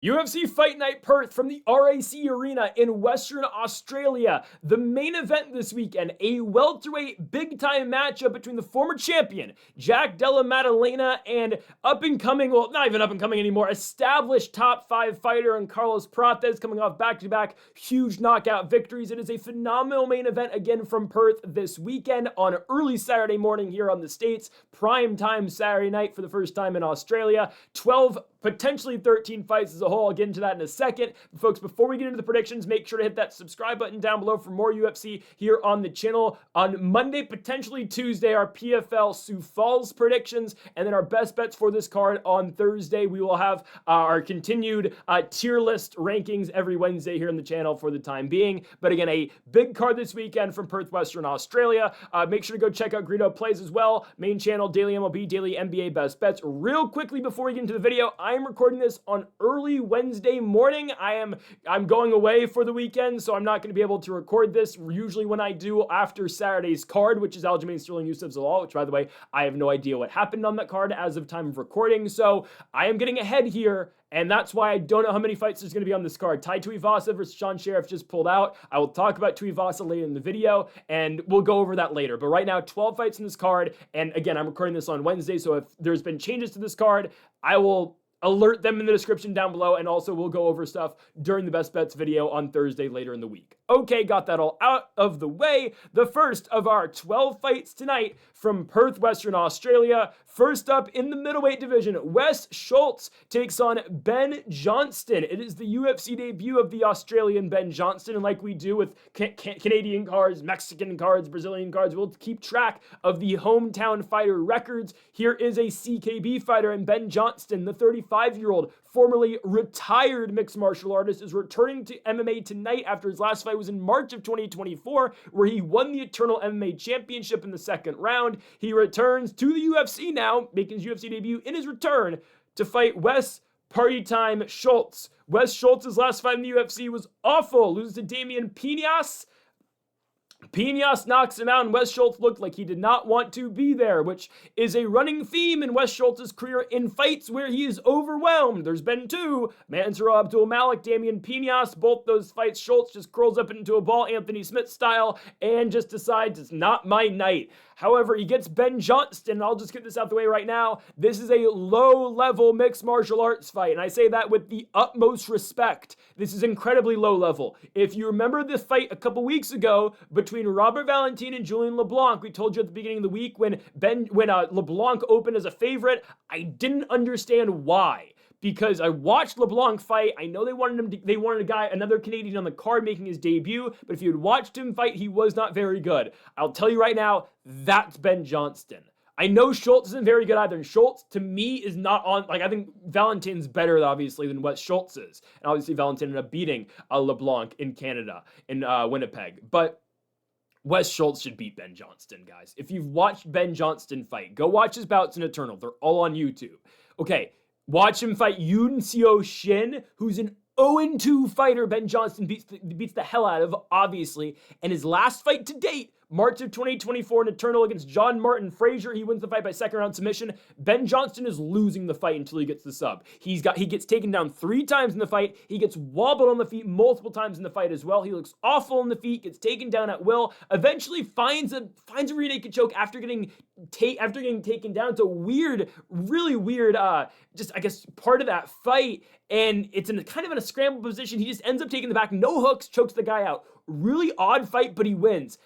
UFC Fight Night Perth from the RAC Arena in Western Australia. The main event this weekend, a welterweight big-time matchup between the former champion, Jack Della Maddalena, and up-and-coming, well, not even up-and-coming anymore, established top 5 fighter in Carlos Prates, coming off back-to-back huge knockout victories. It is a phenomenal main event again from Perth this weekend on early Saturday morning here on the States. Prime time Saturday night for the first time in Australia. 12, potentially 13 fights as a whole. I'll get into that in a second. But folks, before we get into the predictions, make sure to hit that subscribe button down below for more UFC here on the channel. On Monday, potentially Tuesday, our PFL Sioux Falls predictions, and then our best bets for this card on Thursday. We will have our continued tier list rankings every Wednesday here on the channel for the time being. But again, a big card this weekend from Perth, Western Australia. Make sure to go check out Greedo Plays as well. Main channel, daily MLB, daily NBA best bets. Real quickly before we get into the video, I'm recording this on early Wednesday morning. I'm going away for the weekend, so I'm not going to be able to record this usually when I do after Saturday's card, which is Aljamain Sterling Yusuf Zalal, which, by the way, I have no idea what happened on that card as of time of recording. So I am getting ahead here, and that's why I don't know how many fights there's going to be on this card. Tuivasa versus Sean Sheriff just pulled out. I will talk about Tuivasa later in the video, and we'll go over that later. But right now, 12 fights in this card, and again, I'm recording this on Wednesday, so if there's been changes to this card, I will alert them in the description down below, and also we'll go over stuff during the Best Bets video on Thursday later in the week. Okay, got that all out of the way. The first of our 12 fights tonight from Perth, Western Australia. First up in the middleweight division, Wes Schultz takes on Ben Johnston. It is the UFC debut of the Australian Ben Johnston, and like we do with Canadian cards, Mexican cards, Brazilian cards, we'll keep track of the hometown fighter records. Here is a CKB fighter, and Ben Johnston, the 35-year-old, formerly retired mixed martial artist, is returning to MMA tonight after his last fight was in March of 2024, where he won the Eternal MMA Championship in the second round. He returns to the UFC now, making his UFC debut in his return to fight Wes Party Time Schultz. Wes Schultz's last fight in the UFC was awful, loses to Damian Pinas. Pinas knocks him out, and Wes Schultz looked like he did not want to be there, which is a running theme in Wes Schultz's career in fights where he is overwhelmed. There's been two, Mansour Abdul Malik, Damian Pinas. Both those fights, Schultz just curls up into a ball, Anthony Smith style, and just decides it's not my night. However, he gets Ben Johnston, and I'll just get this out the way right now. This is a low-level mixed martial arts fight, and I say that with the utmost respect. This is incredibly low-level. If you remember the fight a couple weeks ago between Robert Valentin and Julian LeBlanc, we told you at the beginning of the week when LeBlanc opened as a favorite, I didn't understand why. Because I watched LeBlanc fight. I know they wanted another Canadian on the card making his debut, but if you had watched him fight, he was not very good. I'll tell you right now, that's Ben Johnston. I know Schultz isn't very good either, and Schultz, to me, is not on, I think Valentin's better, obviously, than what Schultz is. And obviously, Valentin ended up beating LeBlanc in Canada, in Winnipeg. But Wes Schultz should beat Ben Johnston, guys. If you've watched Ben Johnston fight, go watch his bouts in Eternal. They're all on YouTube. Okay. Watch him fight Yoon Seo Shin, who's an 0-2 fighter Ben Johnston beats the hell out of, obviously. And his last fight to date, March of 2024 in Eternal against John Martin Frazier. He wins the fight by second round submission. Ben Johnston is losing the fight until he gets the sub. He gets taken down 3 times in the fight. He gets wobbled on the feet multiple times in the fight as well. He looks awful on the feet, gets taken down at will, eventually finds a rear naked choke after getting taken down. It's a weird, really weird, just I guess part of that fight. And it's in a scramble position. He just ends up taking the back, no hooks, chokes the guy out. Really odd fight, but he wins.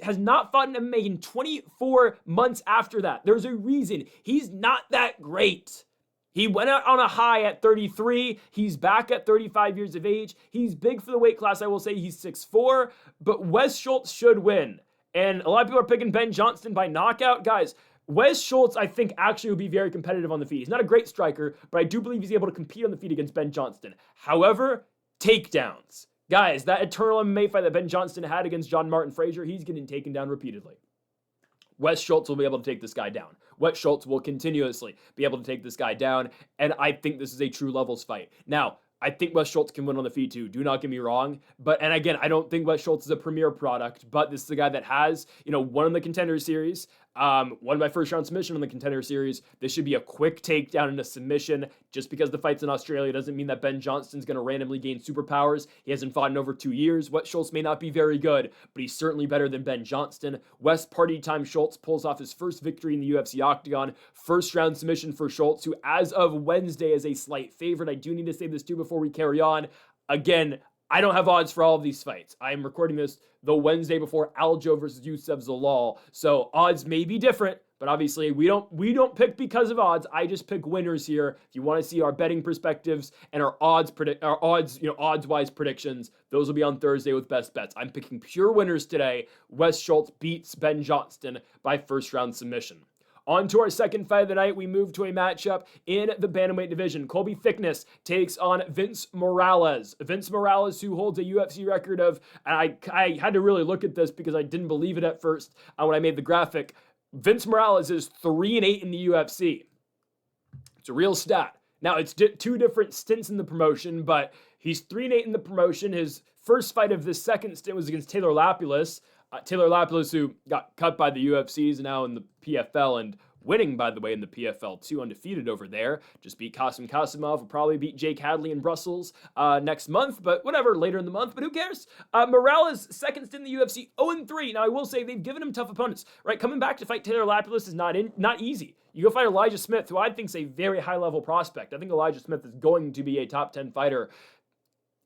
Has not fought in MMA in 24 months after that. There's a reason. He's not that great. He went out on a high at 33. He's back at 35 years of age. He's big for the weight class. I will say he's 6'4", but Wes Schultz should win. And a lot of people are picking Ben Johnston by knockout. Guys, Wes Schultz, I think, actually will be very competitive on the feet. He's not a great striker, but I do believe he's able to compete on the feet against Ben Johnston. However, takedowns. Guys, that Eternal MMA fight that Ben Johnston had against John Martin Frazier, he's getting taken down repeatedly. Wes Schultz will be able to take this guy down. Wes Schultz will continuously be able to take this guy down, and I think this is a true levels fight. Now, I think Wes Schultz can win on the feet too. Do not get me wrong. And again, I don't think Wes Schultz is a premier product, but this is a guy that has, won in the Contender Series. Won by first round submission on the Contender Series. This should be a quick takedown and a submission. Just because the fight's in Australia doesn't mean that Ben Johnston's going to randomly gain superpowers. He hasn't fought in over 2 years. Schultz may not be very good, but he's certainly better than Ben Johnston. West Party Time Schultz pulls off his first victory in the UFC Octagon. First round submission for Schultz, who as of Wednesday is a slight favorite. I do need to say this too before we carry on. Again, I don't have odds for all of these fights. I am recording this the Wednesday before Aljo versus Youssef Zalal, so odds may be different, but obviously we don't pick because of odds. I just pick winners here. If you want to see our betting perspectives and our odds-wise predictions, those will be on Thursday with best bets. I'm picking pure winners today. Wes Schultz beats Ben Johnston by first round submission. On to our second fight of the night, we move to a matchup in the bantamweight division. Colby Thicknesse takes on Vince Morales. Vince Morales, who holds a UFC record of, and I had to really look at this because I didn't believe it at first when I made the graphic. Vince Morales is 3-8 in the UFC. It's a real stat. Now, it's two different stints in the promotion, but he's 3-8 in the promotion. His first fight of this second stint was against Taylor Lapilus. Taylor Lapilus, who got cut by the UFC, is now in the PFL and winning, by the way, in the PFL too, undefeated over there. Just beat Kasim Kasimov, will probably beat Jake Hadley in Brussels next month, but whatever, later in the month, but who cares? Morales, second stint in the UFC, 0-3. Now, I will say they've given him tough opponents, right? Coming back to fight Taylor Lapilus is not easy. You go fight Elijah Smith, who I think is a very high-level prospect. I think Elijah Smith is going to be a top 10 fighter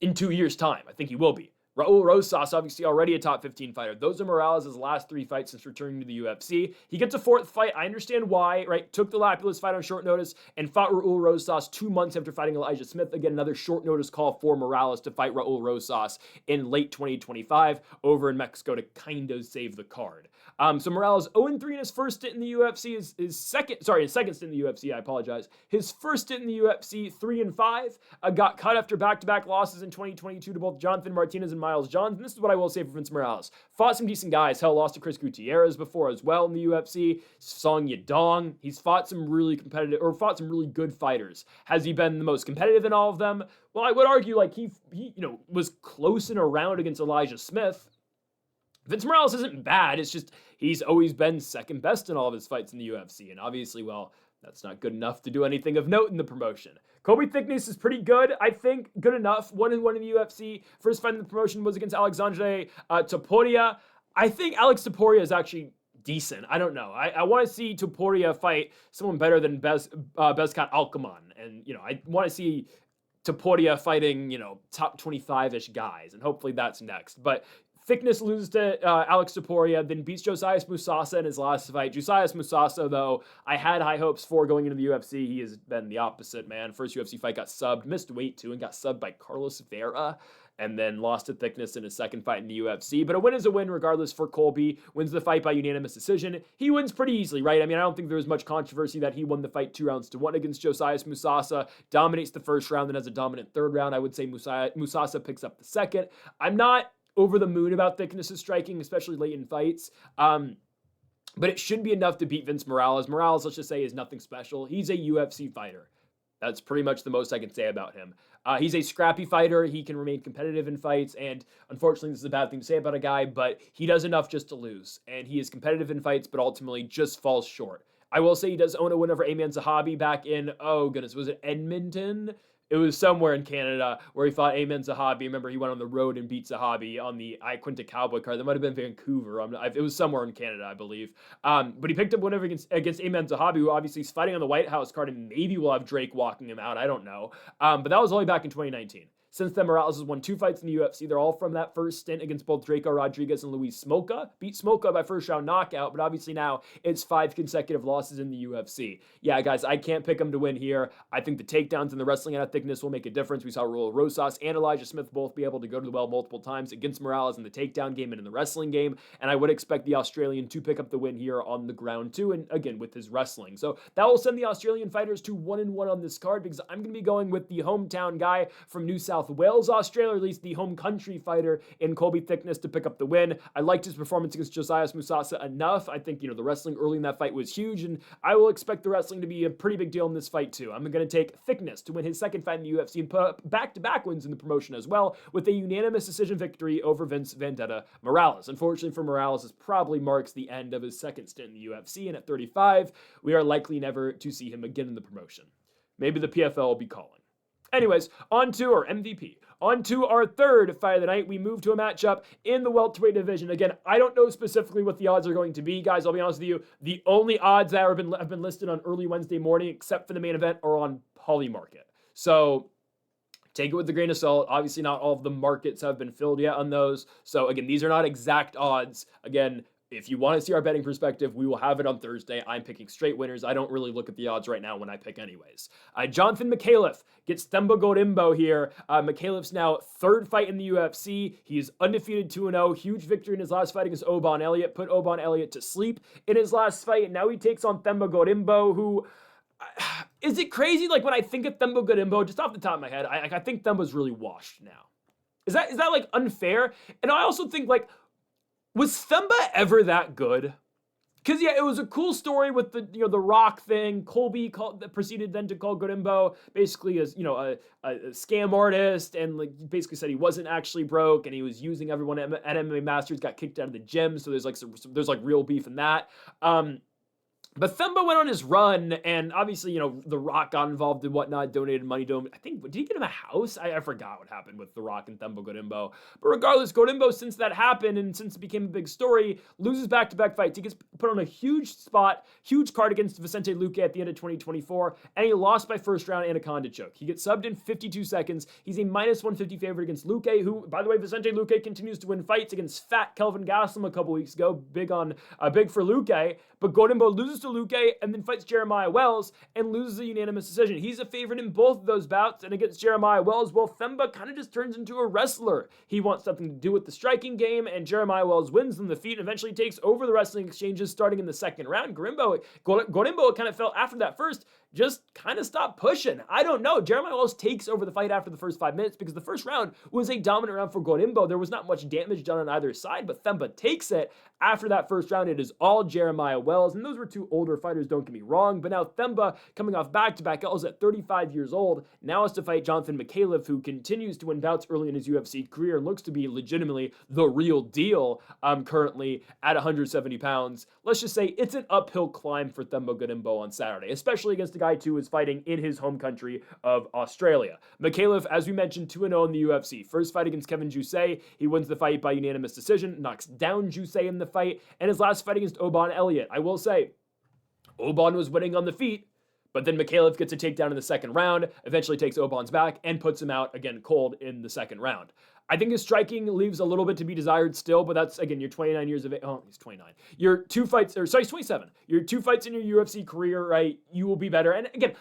in 2 years' time. I think he will be. Raul Rosas, obviously already a top 15 fighter. Those are Morales' last 3 fights since returning to the UFC. He gets a 4th fight. I understand why, right? Took the Lapilus fight on short notice and fought Raul Rosas 2 months after fighting Elijah Smith. Again, another short notice call for Morales to fight Raul Rosas in late 2025 over in Mexico to kind of save the card. So Morales 0-3 in his first stint in the UFC. His second stint in the UFC, I apologize. His first stint in the UFC, 3-5. Got cut after back-to-back losses in 2022 to both Jonathan Martinez and Miles Johns. And this is what I will say for Vince Morales. Fought some decent guys. Hell, lost to Chris Gutierrez before as well in the UFC. Song Yadong. He's fought some really good fighters. Has he been the most competitive in all of them? Well, I would argue like he was close and around against Elijah Smith. Vince Morales isn't bad. It's just he's always been second best in all of his fights in the UFC. And obviously, well, that's not good enough to do anything of note in the promotion. Colby Thicknesse is pretty good, I think. Good enough. 1-1 in the UFC. First fight in the promotion was against Alexandre Topuria. I think Alex Topuria is actually decent. I don't know. I want to see Topuria fight someone better than Bezkat Alkaman. And, I want to see Topuria fighting, top 25-ish guys. And hopefully that's next. But Thicknesse loses to Alex Topuria, then beats Josias Musasa in his last fight. Josias Musasa, though, I had high hopes for going into the UFC. He has been the opposite, man. First UFC fight got subbed, missed weight too, and got subbed by Carlos Vera, and then lost to Thicknesse in his second fight in the UFC. But a win is a win regardless for Colby. Wins the fight by unanimous decision. He wins pretty easily, right? I mean, I don't think there was much controversy that he won the fight 2-1 against Josias Musasa. Dominates the first round and has a dominant third round. I would say Musasa picks up the second. I'm not over the moon about Thicknesse's striking, especially late in fights. But it should be enough to beat Vince Morales. Morales, let's just say, is nothing special. He's a UFC fighter. That's pretty much the most I can say about him. He's a scrappy fighter. He can remain competitive in fights, and unfortunately, this is a bad thing to say about a guy, but he does enough just to lose. And he is competitive in fights, but ultimately just falls short. I will say he does own a win over Ayman Zahabi back in, was it Edmonton? It was somewhere in Canada where he fought Ayman Zahabi. Remember, he went on the road and beat Zahabi on the Quinta Cowboy card. That might have been Vancouver. It was somewhere in Canada, I believe. But he picked up whenever against Ayman Zahabi, who obviously is fighting on the White House card, and maybe we'll have Drake walking him out. I don't know. But that was only back in 2019. Since then, Morales has won 2 fights in the UFC. They're all from that first stint against both Draco Rodriguez and Luis Smolka. Beat Smolka by first round knockout, but obviously now it's 5 consecutive losses in the UFC. Yeah, guys, I can't pick him to win here. I think the takedowns and the wrestling out of Thicknesse will make a difference. We saw Raul Rosas and Elijah Smith both be able to go to the well multiple times against Morales in the takedown game and in the wrestling game, and I would expect the Australian to pick up the win here on the ground too, and again, with his wrestling. So that will send the Australian fighters to 1-1 on this card, because I'm going to be going with the hometown guy from New South South Wales, Australia, or at least the home country fighter in Colby Thicknesse to pick up the win. I liked his performance against Josiah Musasa enough. I think, the wrestling early in that fight was huge, and I will expect the wrestling to be a pretty big deal in this fight too. I'm going to take Thicknesse to win his second fight in the UFC and put up back-to-back wins in the promotion as well, with a unanimous decision victory over Vince Vendetta Morales. Unfortunately for Morales, this probably marks the end of his second stint in the UFC, and at 35, we are likely never to see him again in the promotion. Maybe the PFL will be calling. Anyways, on to our MVP. On to our third fight of the night. We move to a matchup in the welterweight division. Again, I don't know specifically what the odds are going to be, guys. I'll be honest with you. The only odds that have been listed on early Wednesday morning, except for the main event, are on Polymarket. So take it with a grain of salt. Obviously, not all of the markets have been filled yet on those. So again, these are not exact odds. Again, if you want to see our betting perspective, we will have it on Thursday. I'm picking straight winners. I don't really look at the odds right now when I pick anyways. Jonathan Micallef gets Themba Gorimbo here. Micallef's now third fight in the UFC. He is undefeated 2-0. Huge victory in his last fight against Oban Elliott. Put Oban Elliott to sleep in his last fight. And now he takes on Themba Gorimbo, who... Is it crazy? Like, when I think of Themba Gorimbo, just off the top of my head, I think Themba's really washed now. Is that like unfair? And I also think, like, was Themba ever that good? Because, yeah, it was a cool story with the, the Rock thing. Colby proceeded then to call Gorimbo basically as, a scam artist, and like basically said he wasn't actually broke and he was using everyone at MMA Masters, got kicked out of the gym. So there's real beef in that. But Themba went on his run, and obviously, The Rock got involved and whatnot, donated money to him. I think, did he get him a house? I forgot what happened with The Rock and Themba Gorimbo. But regardless, Gorimbo, since that happened and since it became a big story, loses back-to-back fights. He gets put on a huge card against Vicente Luque at the end of 2024, and he lost by first round anaconda choke. He gets subbed in 52 seconds. He's a -150 favorite against Luque, who, by the way, Vicente Luque continues to win fights against fat Kelvin Gastelum a couple weeks ago. Big for Luque. But Gorimbo loses to Luque and then fights Jeremiah Wells and loses a unanimous decision. He's a favorite in both of those bouts, and against Jeremiah Wells, well, Themba kind of just turns into a wrestler. He wants something to do with the striking game, and Jeremiah Wells wins on the feet and eventually takes over the wrestling exchanges starting in the second round. Gorimbo kind of felt after that first, just kind of stopped pushing. I don't know. Jeremiah Wells takes over the fight after the first 5 minutes because the first round was a dominant round for Gorimbo. There was not much damage done on either side, but Themba takes it. After that first round, it is all Jeremiah Wells, and those were two older fighters, don't get me wrong, but now Themba, coming off back-to-back L's at 35 years old, now has to fight Jonathan Micallef, who continues to win bouts early in his UFC career and looks to be legitimately the real deal currently at 170 pounds. Let's just say it's an uphill climb for Themba Gorimbo on Saturday, especially against a guy, too, who is fighting in his home country of Australia. Micallef, as we mentioned, 2-0 in the UFC. First fight against Kevin Jousset, he wins the fight by unanimous decision, knocks down Jousset in the fight, and his last fight against Oban Elliott. I will say, Oban was winning on the feet, but then Micallef gets a takedown in the second round, eventually takes Oban's back, and puts him out, again, cold in the second round. I think his striking leaves a little bit to be desired still, but that's, again, you're 29 years of age. Oh, he's 29. He's 27. Your 2 fights in your UFC career, right? You will be better. And again,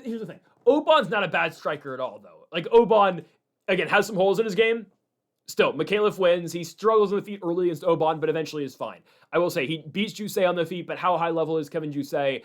here's the thing. Oban's not a bad striker at all, though. Like, Oban, again, has some holes in his game. Still, Micallef wins. He struggles on the feet early against Oban, but eventually is fine. I will say, he beats Jousset on the feet, but how high level is Kevin Jousset?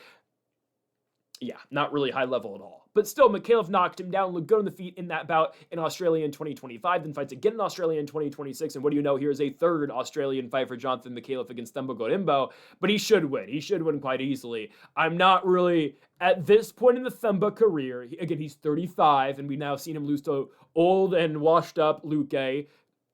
Yeah, not really high level at all. But still, Micallef knocked him down, looked good on the feet in that bout in Australia in 2025, then fights again in Australia in 2026. And what do you know? Here's a third Australian fight for Jonathan Micallef against Themba Gorimbo. But he should win. He should win quite easily. I'm not really, at this point in the Themba career, again, he's 35, and we've now seen him lose to old and washed up Luque.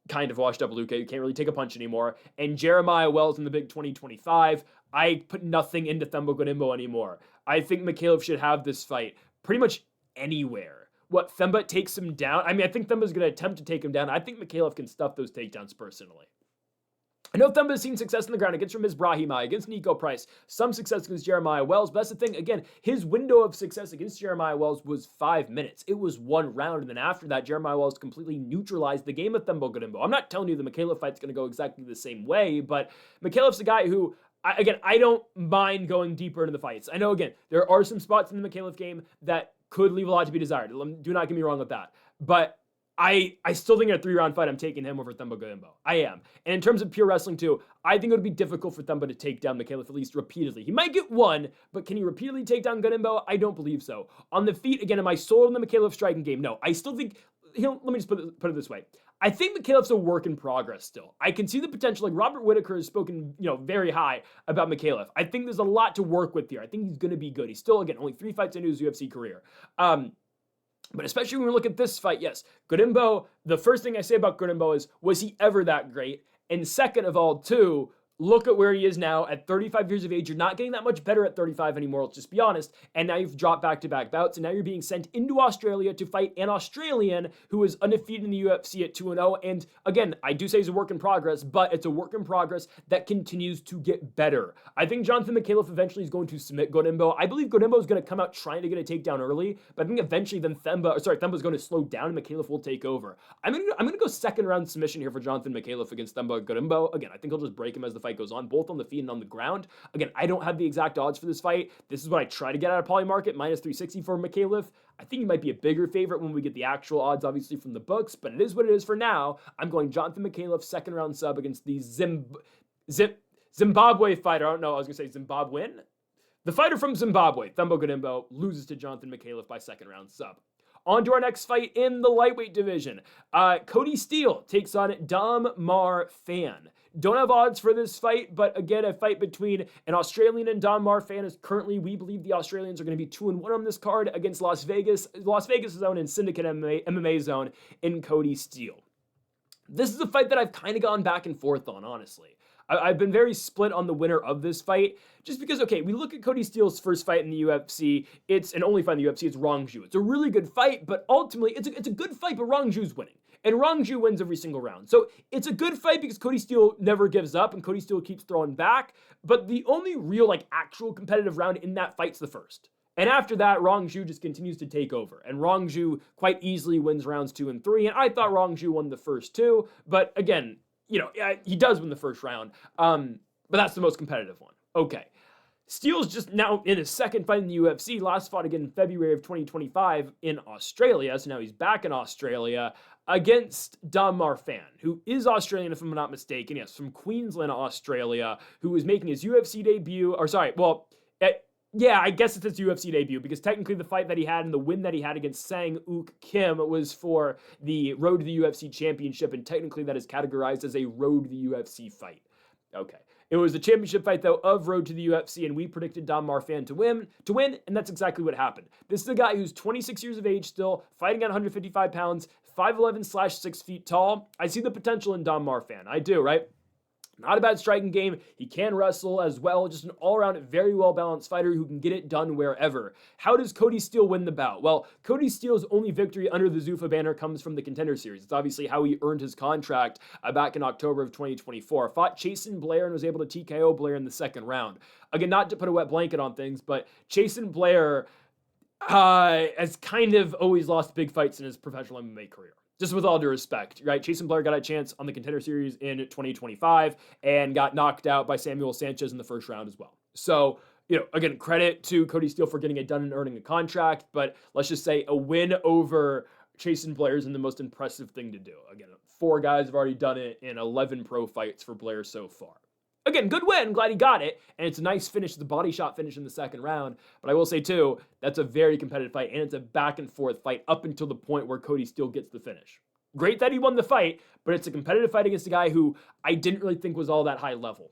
Kind of washed up Luque. You can't really take a punch anymore. And Jeremiah Wells in the big 2025. I put nothing into Themba Gorimbo anymore. I think Micallef should have this fight pretty much anywhere. What, Themba takes him down? I mean, I think Themba's going to attempt to take him down. I think Micallef can stuff those takedowns personally. I know Themba has seen success on the ground against Ramiz Brahimaj, against Nico Price, some success against Jeremiah Wells, but that's the thing, again, his window of success against Jeremiah Wells was 5 minutes. It was one round, and then after that, Jeremiah Wells completely neutralized the game of Themba Gorimbo. I'm not telling you the Micallef fight's going to go exactly the same way, but Micallef's a guy who, I don't mind going deeper into the fights. I know, again, there are some spots in the Micallef game that could leave a lot to be desired. Do not get me wrong with that. But I still think in a 3-round fight, I'm taking him over Themba Gorimbo. I am. And in terms of pure wrestling, too, I think it would be difficult for Themba to take down Micallef at least repeatedly. He might get one, but can he repeatedly take down Gorimbo? I don't believe so. On the feet, again, am I sold on the Micallef striking game? No. I still think let me just put it this way. I think Micallef's a work in progress still. I can see the potential. Like Robert Whitaker has spoken, very high about Micallef. I think there's a lot to work with here. I think he's going to be good. He's still, again, only 3 fights into his UFC career. But especially when we look at this fight, yes, Gorimbo, the first thing I say about Gorimbo is, was he ever that great? And second of all, too, look at where he is now at 35 years of age. You're not getting that much better at 35 anymore, let's just be honest. And now you've dropped back-to-back bouts, and now you're being sent into Australia to fight an Australian who is undefeated in the UFC at 2-0. And again, I do say he's a work in progress, but it's a work in progress that continues to get better. I think Jonathan Micallef eventually is going to submit Gorimbo. I believe Gorimbo is going to come out trying to get a takedown early, but I think eventually then Themba's going to slow down and Micallef will take over. I'm going to go second round submission here for Jonathan Micallef against Themba Gorimbo. Again, I think he'll just break him as the fight goes on, both on the feet and on the ground. Again, I don't have the exact odds for this fight. This is what I try to get out of Polymarket, minus 360 for Micallef. I think he might be a bigger favorite when we get the actual odds, obviously, from the books, but it is what it is for now. I'm going Jonathan Micallef, second round sub against the Zimbabwe fighter. I don't know, I was going to say Zimbabwean. The fighter from Zimbabwe, Themba Gorimbo, loses to Jonathan Micallef by second round sub. On to our next fight in the lightweight division. Cody Steele takes on Dam Mar Fan. Don't have odds for this fight, but again, a fight between an Australian and Dam Mar Fan is currently, we believe the Australians are going to be 2-1 on this card against Las Vegas' zone and Syndicate MMA zone in Cody Steele. This is a fight that I've kind of gone back and forth on, honestly. I've been very split on the winner of this fight, just because, okay, we look at Cody Steele's first fight in the UFC, it's an only fight in the UFC, it's Rongju. It's a really good fight, but ultimately, it's a good fight, but Rongju's winning. And Rongju wins every single round. So it's a good fight because Cody Steele never gives up and Cody Steele keeps throwing back. But the only real, actual competitive round in that fight's the first. And after that, Rongju just continues to take over. And Rongju quite easily wins rounds 2 and 3. And I thought Rongju won the first 2. But again, he does win the first round. But that's the most competitive one. Okay. Steele's just now in his second fight in the UFC. Last fought again in February of 2025 in Australia. So now he's back in Australia against Dam Mar Fan, who is Australian, if I'm not mistaken. Yes, from Queensland, Australia, who is making his UFC debut. I guess it's his UFC debut, because technically the fight that he had and the win that he had against Sang Uk Kim was for the Road to the UFC Championship, and technically that is categorized as a Road to the UFC fight. Okay. It was the championship fight, though, of Road to the UFC, and we predicted Dam Mar Fan to win, and that's exactly what happened. This is a guy who's 26 years of age still, fighting at 155 pounds, 5'11/6 feet tall. I see the potential in Dam Mar Fan. I do, right? Not a bad striking game. He can wrestle as well. Just an all-around, very well-balanced fighter who can get it done wherever. How does Cody Steele win the bout? Well, Cody Steele's only victory under the Zuffa banner comes from the Contender Series. It's obviously how he earned his contract back in October of 2024. Fought Chasen Blair and was able to TKO Blair in the second round. Again, not to put a wet blanket on things, but Chasen Blair has kind of always lost big fights in his professional MMA career. Just with all due respect, right? Chasen Blair got a chance on the Contender Series in 2025 and got knocked out by Samuel Sanchez in the first round as well. So, again, credit to Cody Steele for getting it done and earning a contract, but let's just say a win over Chasen Blair isn't the most impressive thing to do. Again, 4 guys have already done it in 11 pro fights for Blair so far. Again, good win. Glad he got it. And it's a nice finish, the body shot finish in the second round. But I will say, too, that's a very competitive fight. And it's a back and forth fight up until the point where Cody Steele gets the finish. Great that he won the fight, but it's a competitive fight against a guy who I didn't really think was all that high level.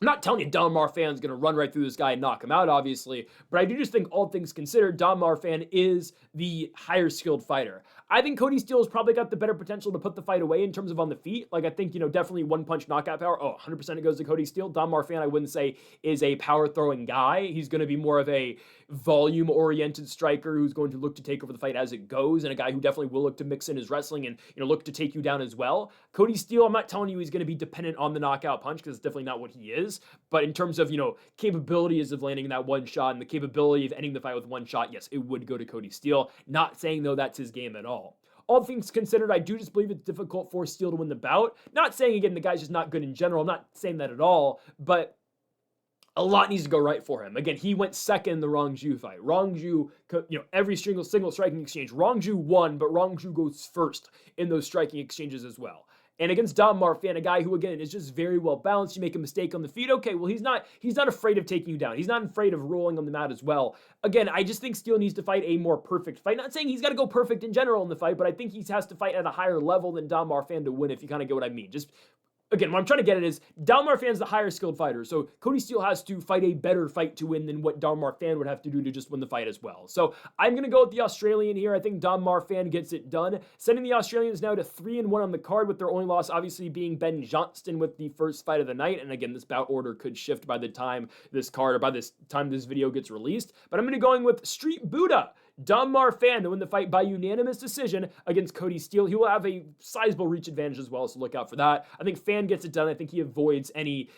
I'm not telling you Dam Mar Fan's going to run right through this guy and knock him out, obviously. But I do just think, all things considered, Dam Mar Fan is the higher skilled fighter. I think Cody Steele has probably got the better potential to put the fight away in terms of on the feet. I think, definitely one-punch knockout power. 100% it goes to Cody Steele. Dam Mar Fan, I wouldn't say, is a power-throwing guy. He's going to be more of a volume-oriented striker who's going to look to take over the fight as it goes, and a guy who definitely will look to mix in his wrestling and, look to take you down as well. Cody Steele, I'm not telling you he's going to be dependent on the knockout punch, because it's definitely not what he is. But in terms of, capabilities of landing that one shot and the capability of ending the fight with one shot, yes, it would go to Cody Steele. Not saying, though, that's his game at all. All things considered, I do just believe it's difficult for Steele to win the bout. Not saying, again, the guy's just not good in general. I'm not saying that at all. But a lot needs to go right for him. Again, he went second in the Rongju fight. Rongju, every single striking exchange. Rongju won, but Rongju goes first in those striking exchanges as well. And against Dom Marfan, a guy who, again, is just very well balanced. You make a mistake on the feet, okay, well, he's not afraid of taking you down. He's not afraid of rolling on the mat as well. Again, I just think Steele needs to fight a more perfect fight. Not saying he's got to go perfect in general in the fight, but I think he has to fight at a higher level than Dom Marfan to win, if you kind of get what I mean. Just again, what I'm trying to get at is Dom Marfan's the higher skilled fighter, so Cody Steele has to fight a better fight to win than what Dom Marfan would have to do to just win the fight as well. So I'm going to go with the Australian here. I think Dom Marfan gets it done, sending the Australians now to 3-1 on the card, with their only loss obviously being Ben Johnston with the first fight of the night. And again, this bout order could shift by the time this card, or by this time this video gets released. But I'm going to be going with Street Buddha Dom Marfan to win the fight by unanimous decision against Cody Steele. He will have a sizable reach advantage as well, so look out for that. I think Fan gets it done. I think he avoids any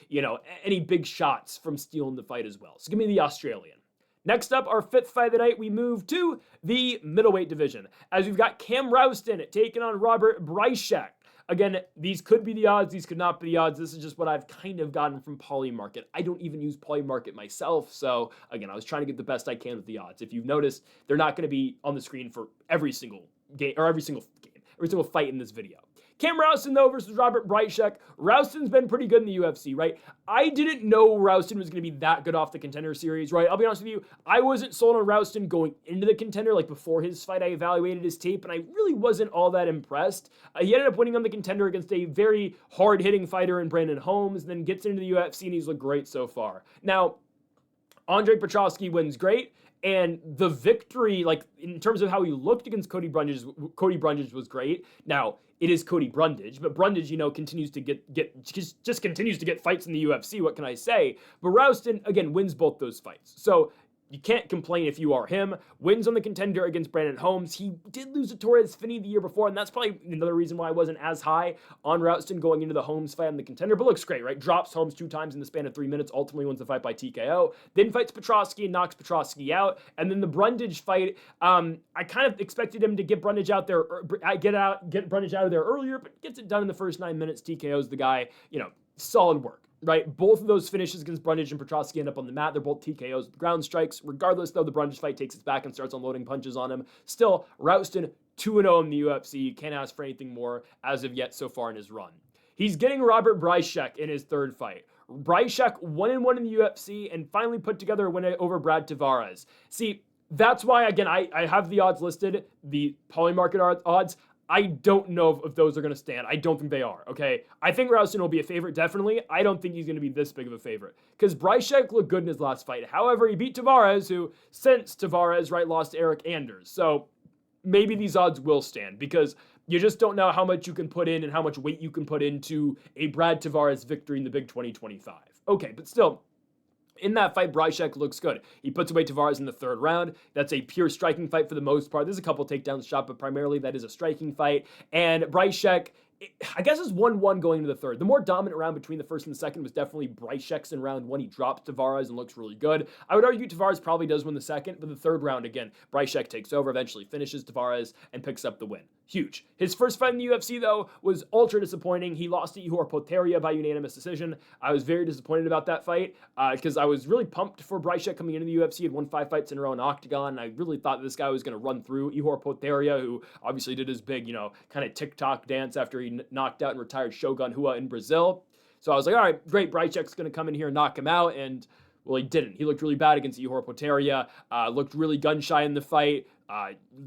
big shots from Steele in the fight as well. So give me the Australian. Next up, our fifth fight of the night, we move to the middleweight division, as we've got Cam Rowston taking on Robert Bryczek. Again, these could be the odds, these could not be the odds. This is just what I've kind of gotten from Polymarket. I don't even use Polymarket myself, so again, I was trying to get the best I can with the odds. If you've noticed, they're not going to be on the screen for every single fight in this video. Cam Rowston, though, versus Robert Bryczek. Rowston's been pretty good in the UFC, right? I didn't know Rowston was going to be that good off the Contender Series, right? I'll be honest with you, I wasn't sold on Rowston going into the Contender. Like, before his fight, I evaluated his tape, and I really wasn't all that impressed. He ended up winning on the Contender against a very hard-hitting fighter in Brandon Holmes, then gets into the UFC, and he's looked great so far. Now, Andre Petroski wins great, and the victory, like, in terms of how he looked against Cody Brundage was great. Now, it is Cody Brundage, but Brundage, continues to continues to get fights in the UFC. What can I say? But Rowston, again, wins both those fights. So you can't complain if you are him. Wins on the Contender against Brandon Holmes. He did lose to Torres Finney the year before, and that's probably another reason why I wasn't as high on Rowston going into the Holmes fight on the Contender, but looks great, right? Drops Holmes 2 times in the span of 3 minutes, ultimately wins the fight by TKO, then fights Petroski and knocks Petroski out, and then the Brundage fight, I kind of expected him to get Brundage out there, get Brundage out of there earlier, but gets it done in the first 9 minutes, TKOs the guy, solid work. Right, both of those finishes against Brundage and Petroski end up on the mat. They're both TKOs with ground strikes. Regardless, though, the Brundage fight takes its back and starts unloading punches on him. Still, Rowston 2-0 in the UFC. You can't ask for anything more as of yet so far in his run. He's getting Robert Bryczek in his third fight. Bryczek 1-1 in the UFC and finally put together a win over Tavares. See, that's why, again, I have the odds listed, the Polymarket odds. I don't know if those are going to stand. I don't think they are, okay? I think Rowston will be a favorite, definitely. I don't think he's going to be this big of a favorite, because Bryczek looked good in his last fight. However, he beat Tavares, who, since Tavares, right, lost to Eric Anders. So maybe these odds will stand, because you just don't know how much you can put in and how much weight you can put into a Brad Tavares victory in the big 2025. Okay, but still, in that fight, Bryczek looks good. He puts away Tavares in the third round. That's a pure striking fight for the most part. There's a couple takedowns shot, but primarily that is a striking fight. And Bryczek, I guess, is 1-1 going into the third. The more dominant round between the first and the second was definitely Bryczek's in round 1. He drops Tavares and looks really good. I would argue Tavares probably does win the second, but the third round, again, Bryczek takes over, eventually finishes Tavares, and picks up the win. Huge. His first fight in the UFC, though, was ultra disappointing. He lost to Ihor Potieria by unanimous decision. I was very disappointed about that fight because I was really pumped for Bryczek coming into the UFC. He had won 5 fights in a row in Octagon. I really thought this guy was going to run through Ihor Potieria, who obviously did his big, kind of TikTok dance after he knocked out and retired Shogun Rua in Brazil. So I was like, all right, great, Bryczek's going to come in here and knock him out, and well, he didn't. He looked really bad against Ihor Potieria, looked really gun-shy in the fight,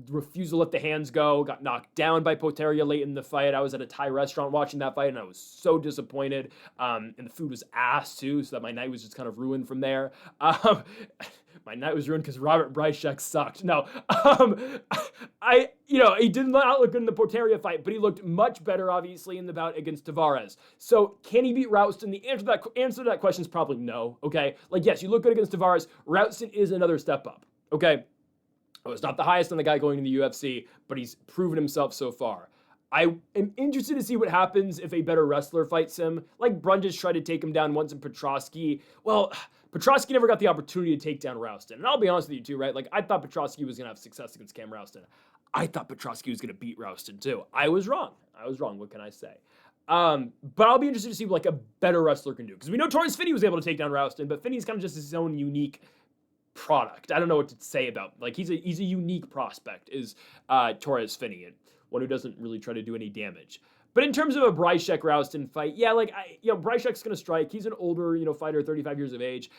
refused to let the hands go, got knocked down by Potieria late in the fight. I was at a Thai restaurant watching that fight, and I was so disappointed, and the food was ass, too, so that my night was just kind of ruined from there. My night was ruined because Robert Bryczek sucked. No, he did not look good in the Potieria fight, but he looked much better, obviously, in the bout against Tavares. So, can he beat Rowston? The answer to that question is probably no, okay? Like, yes, you look good against Tavares. Rowston is another step up, okay? Oh, it's not the highest on the guy going to the UFC, but he's proven himself so far. I am interested to see what happens if a better wrestler fights him. Like Brundage tried to take him down once in Petroski. Well, Petroski never got the opportunity to take down Rowston. And I'll be honest with you too, right? Like, I thought Petroski was going to have success against Cam Rowston. I thought Petroski was going to beat Rowston too. I was wrong. What can I say? But I'll be interested to see what, like, a better wrestler can do. Because we know Torres Finney was able to take down Rowston, but Finney's kind of just his own unique product. I don't know what to say about, like, he's a unique prospect, is Torres Finney, and one who doesn't really try to do any damage. But in terms of a Bryczek-Rowston fight, yeah, like, Bryczek's going to strike. He's an older, fighter, 35 years of age.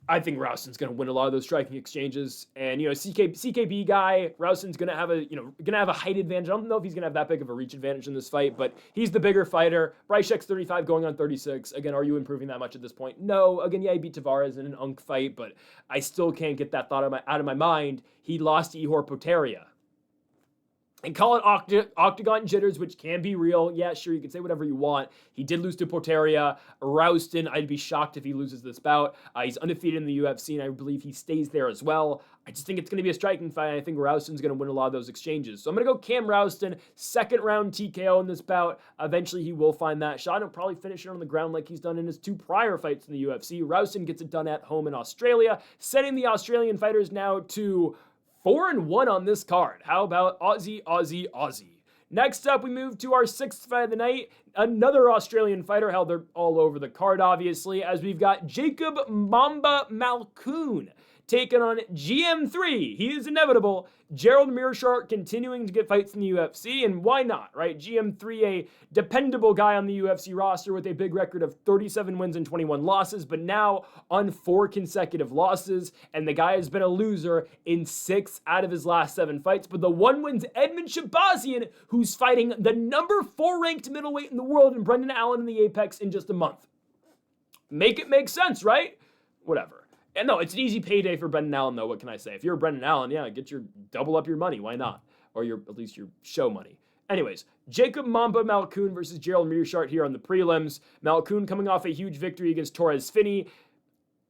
I think Rowston's going to win a lot of those striking exchanges. And, CKB guy, Rowston's going to have a height advantage. I don't know if he's going to have that big of a reach advantage in this fight, but he's the bigger fighter. Bryczek's 35 going on 36. Again, are you improving that much at this point? No. Again, yeah, he beat Tavares in an unk fight, but I still can't get that thought out of my mind. He lost to Ihor Potieria. And call it octagon jitters, which can be real. Yeah, sure, you can say whatever you want. He did lose to Potieria. Rowston, I'd be shocked if he loses this bout. He's undefeated in the UFC, and I believe he stays there as well. I just think it's going to be a striking fight. I think Rowston's going to win a lot of those exchanges. So I'm going to go Cam Rowston, second round TKO in this bout. Eventually, he will find that shot and he'll probably finish it on the ground like he's done in his 2 prior fights in the UFC. Rowston gets it done at home in Australia, sending the Australian fighters now to 4-1 on this card. How about Aussie, Aussie, Aussie? Next up, we move to our 6th fight of the night. Another Australian fighter. Hell, they're all over the card, obviously, as we've got Jacob Mamba Malkoun taking on GM3. He is inevitable. Gerald Meerschaert continuing to get fights in the UFC, and why not, right? GM3, a dependable guy on the UFC roster with a big record of 37 wins and 21 losses, but now on 4 consecutive losses, and the guy has been a loser in 6 out of his last 7 fights, but the one wins Edmund Shabazian, who's fighting the number 4 ranked middleweight in the world, and Brendan Allen in the Apex in just a month. Make it make sense, right? Whatever. And no, it's an easy payday for Brendan Allen, though. What can I say? If you're Brendan Allen, yeah, double up your money. Why not? Or at least your show money. Anyways, Jacob Mamba Malkoun versus Gerald Meerschaert here on the prelims. Malkoun coming off a huge victory against Torres Finney.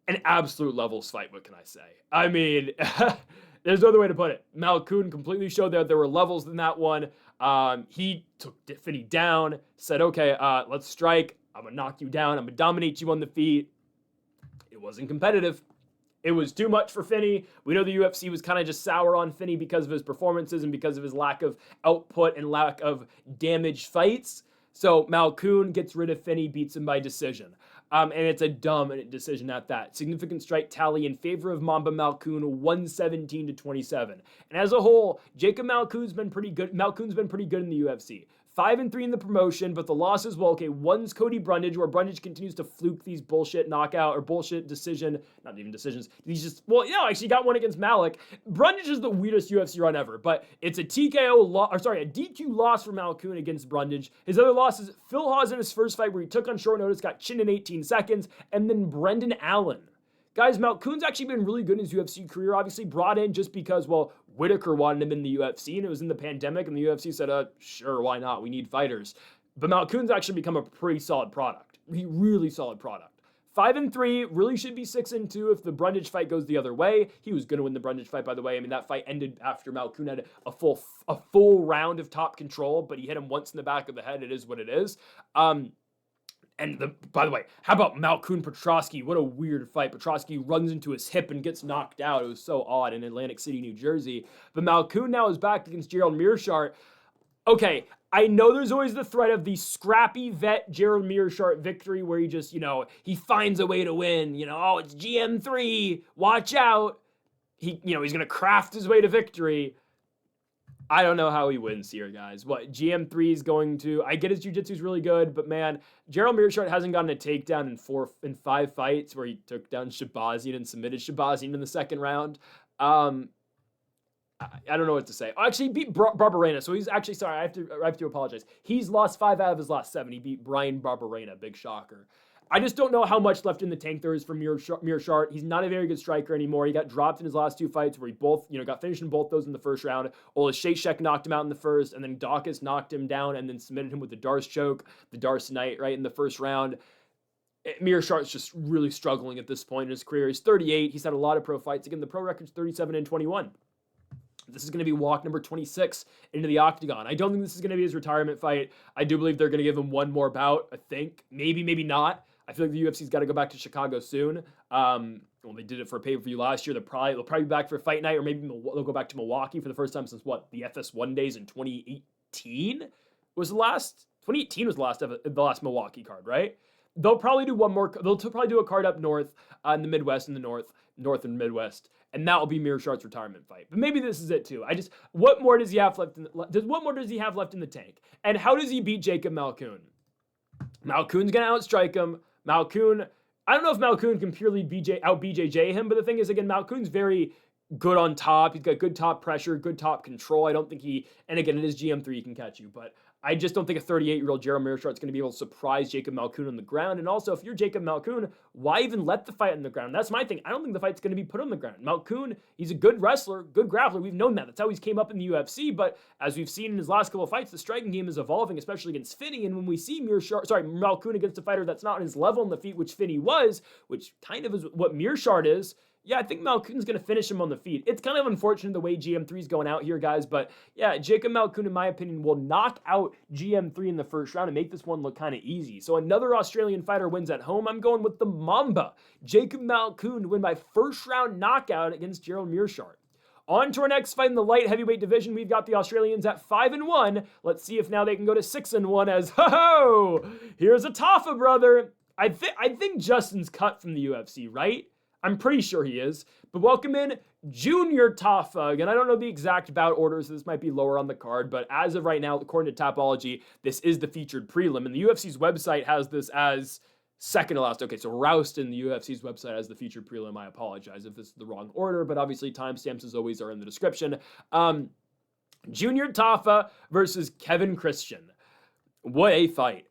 An absolute levels fight, what can I say? I mean, there's no other way to put it. Malkoun completely showed that there were levels in that one. He took Finney down, said, okay, let's strike. I'm going to knock you down. I'm going to dominate you on the feet. It wasn't competitive. It was too much for Finney. We know the UFC was kind of just sour on Finney because of his performances and because of his lack of output and lack of damaged fights. So Malkoun gets rid of Finney, beats him by decision. And it's a dumb decision at that. Significant strike tally in favor of Mamba Malkoun, 117-27. And as a whole, Jacob Malkoun's been pretty good. Malkoun's been pretty good in the UFC. 5-3 in the promotion, but the losses, well, okay, one's Cody Brundage, where Brundage continues to fluke these bullshit knockout or bullshit decision, not even decisions. He's just, well, actually got one against Malik. Brundage is the weirdest UFC run ever, but it's a DQ loss for Malkoun against Brundage. His other losses, Phil Hawes in his first fight where he took on short notice, got chinned in 18 seconds, and then Brendan Allen. Guys, Malkoun's actually been really good in his UFC career, obviously brought in just because, well, Whitaker wanted him in the UFC, and it was in the pandemic, and the UFC said, sure, why not? We need fighters. But Malkoun's actually become a pretty solid product. Really solid product. 5-3, really should be 6-2 if the Brundage fight goes the other way. He was going to win the Brundage fight, by the way. I mean, that fight ended after Malkoun had a full round of top control, but he hit him once in the back of the head. It is what it is. By the way, how about Malkoun-Petrosky? What a weird fight. Petrosky runs into his hip and gets knocked out. It was so odd in Atlantic City, New Jersey. But Malkoun now is back against Gerald Meerschaert. Okay, I know there's always the threat of the scrappy vet Gerald Meerschaert victory where he just, he finds a way to win. It's GM3. Watch out. He's going to craft his way to victory. I don't know how he wins here, guys. What, GM3 is going to... I get his jiu-jitsu is really good, but man, Gerald Meerschaert hasn't gotten a takedown in 5 fights where he took down Shabazian and submitted Shabazian in the second round. I don't know what to say. Actually, he beat Barberena, so he's actually... Sorry, I have to apologize. He's lost 5 out of his last 7. He beat Brian Barberena. Big shocker. I just don't know how much left in the tank there is for Meerschaert. He's not a very good striker anymore. He got dropped in his last 2 fights where he got finished in both those in the first round. Olashechek knocked him out in the first, and then Dawkins knocked him down and then submitted him with the Darce choke, the Darce Knight, right, in the first round. Meerschaert's just really struggling at this point in his career. He's 38. He's had a lot of pro fights. Again, the pro record's 37-21. This is going to be walk number 26 into the octagon. I don't think this is going to be his retirement fight. I do believe they're going to give him one more bout, I think. Maybe not. I feel like the UFC's got to go back to Chicago soon. Well, they did it for a pay-per-view last year. They'll probably be back for Fight Night, or maybe they'll go back to Milwaukee for the first time since, the FS1 days in 2018 was the last... 2018 was the last Milwaukee card, right? They'll probably do one more. They'll probably do a card up north in the Midwest and the North and Midwest, and that will be Meerschaert's retirement fight. But maybe this is it too. What more does he have left? What more does he have left in the tank? And how does he beat Jacob Malkoun? Malkoun's gonna outstrike him. Malkoun. I don't know if Malkoun can purely out BJJ him, but the thing is, again, Malkoun's very good on top. He's got good top pressure, good top control. I don't think and again, it is GM3, he can catch you, but I just don't think a 38-year-old Gerald Meerschaert is going to be able to surprise Jacob Malkoun on the ground. And also, if you're Jacob Malkoun, why even let the fight on the ground? That's my thing. I don't think the fight's going to be put on the ground. Malkoun, he's a good wrestler, good grappler. We've known that. That's how he's came up in the UFC. But as we've seen in his last couple of fights, the striking game is evolving, especially against Finney. And when we see Malkoun against a fighter that's not on his level on the feet, which Finney was, which kind of is what Meerschaert is, yeah, I think Malkoun's going to finish him on the feet. It's kind of unfortunate the way GM3 is going out here, guys. But yeah, Jacob Malkoun, in my opinion, will knock out GM3 in the first round and make this one look kind of easy. So another Australian fighter wins at home. I'm going with the Mamba, Jacob Malkoun, to win by first round knockout against Gerald Meerschaert. On to our next fight in the light heavyweight division. We've got the Australians at 5-1. Let's see if now they can go to 6-1 as, here's a Tafa, brother. I think Justin's cut from the UFC, right? I'm pretty sure he is. But welcome in Junior Tafa. Again, I don't know the exact bout order, so this might be lower on the card. But as of right now, according to Tapology, this is the featured prelim. And the UFC's website has this as second to last. Okay, so Rowston, the UFC's website, has the featured prelim. I apologize if this is the wrong order, but obviously timestamps, as always, are in the description. Junior Tafa versus Kevin Christian. What a fight.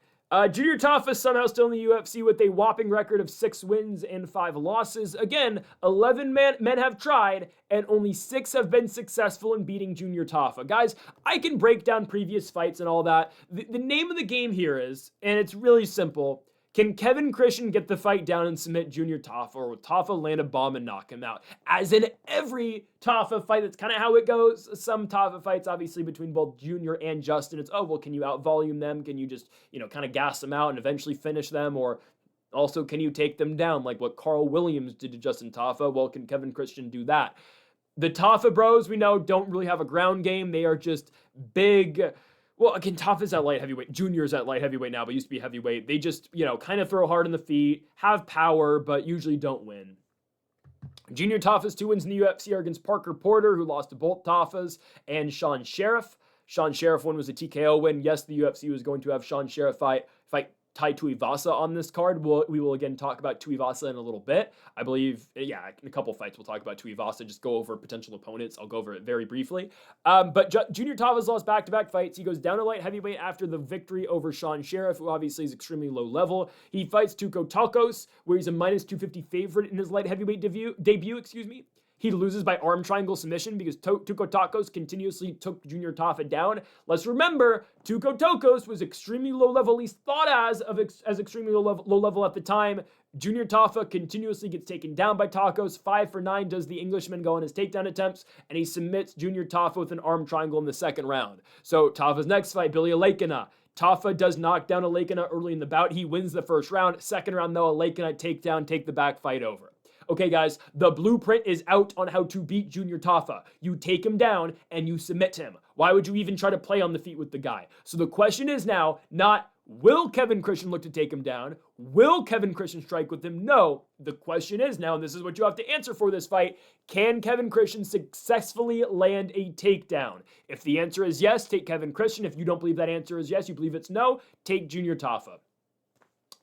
Junior Tafa somehow still in the UFC with a whopping record of 6 wins and 5 losses. Again, 11 men have tried, and only 6 have been successful in beating Junior Tafa. Guys, I can break down previous fights and all that. The name of the game here is, and it's really simple, can Kevin Christian get the fight down and submit Junior Tafa, or will Tafa land a bomb and knock him out? As in every Tafa fight, that's kind of how it goes. Some Tafa fights, obviously, between both Junior and Justin, it's, oh, well, can you out-volume them? Can you just, kind of gas them out and eventually finish them? Or also, can you take them down, like what Carl Williams did to Justin Tafa? Well, can Kevin Christian do that? The Tafa bros, we know, don't really have a ground game. They are just big. Well, again, Tafa's at light heavyweight. Junior's at light heavyweight now, but used to be heavyweight. They just, kind of throw hard on the feet, have power, but usually don't win. Junior Tafa's 2 wins in the UFC are against Parker Porter, who lost to both Tafas, and Sean Sheriff. Sean Sheriff one was a TKO win. Yes, the UFC was going to have Sean Sheriff fight Tai Tuivasa on this card. We will again talk about Tuivasa in a little bit. I believe, in a couple fights we'll talk about Tuivasa, just go over potential opponents. I'll go over it very briefly. But Junior Tafa's lost back-to-back fights. He goes down to light heavyweight after the victory over Sean Sheriff, who obviously is extremely low level. He fights Tuco Tacos, where he's a minus 250 favorite in his light heavyweight debut. He loses by arm triangle submission because Tuco Tacos continuously took Junior Tafa down. Let's remember, Tuco Tacos was extremely low level, at least thought as extremely low level at the time. Junior Tafa continuously gets taken down by Tacos. 5 for 9 does the Englishman go on his takedown attempts, and he submits Junior Tafa with an arm triangle in the second round. So Tafa's next fight, Billy Alekina. Tafa does knock down Alekina early in the bout. He wins the first round. Second round, though, Alekina takedown, take the back fight over. Okay, guys, the blueprint is out on how to beat Junior Tafa. You take him down and you submit him. Why would you even try to play on the feet with the guy? So the question is now not, will Kevin Christian look to take him down? Will Kevin Christian strike with him? No. The question is now, and this is what you have to answer for this fight, can Kevin Christian successfully land a takedown? If the answer is yes, take Kevin Christian. If you don't believe that answer is yes, you believe it's no, take Junior Tafa.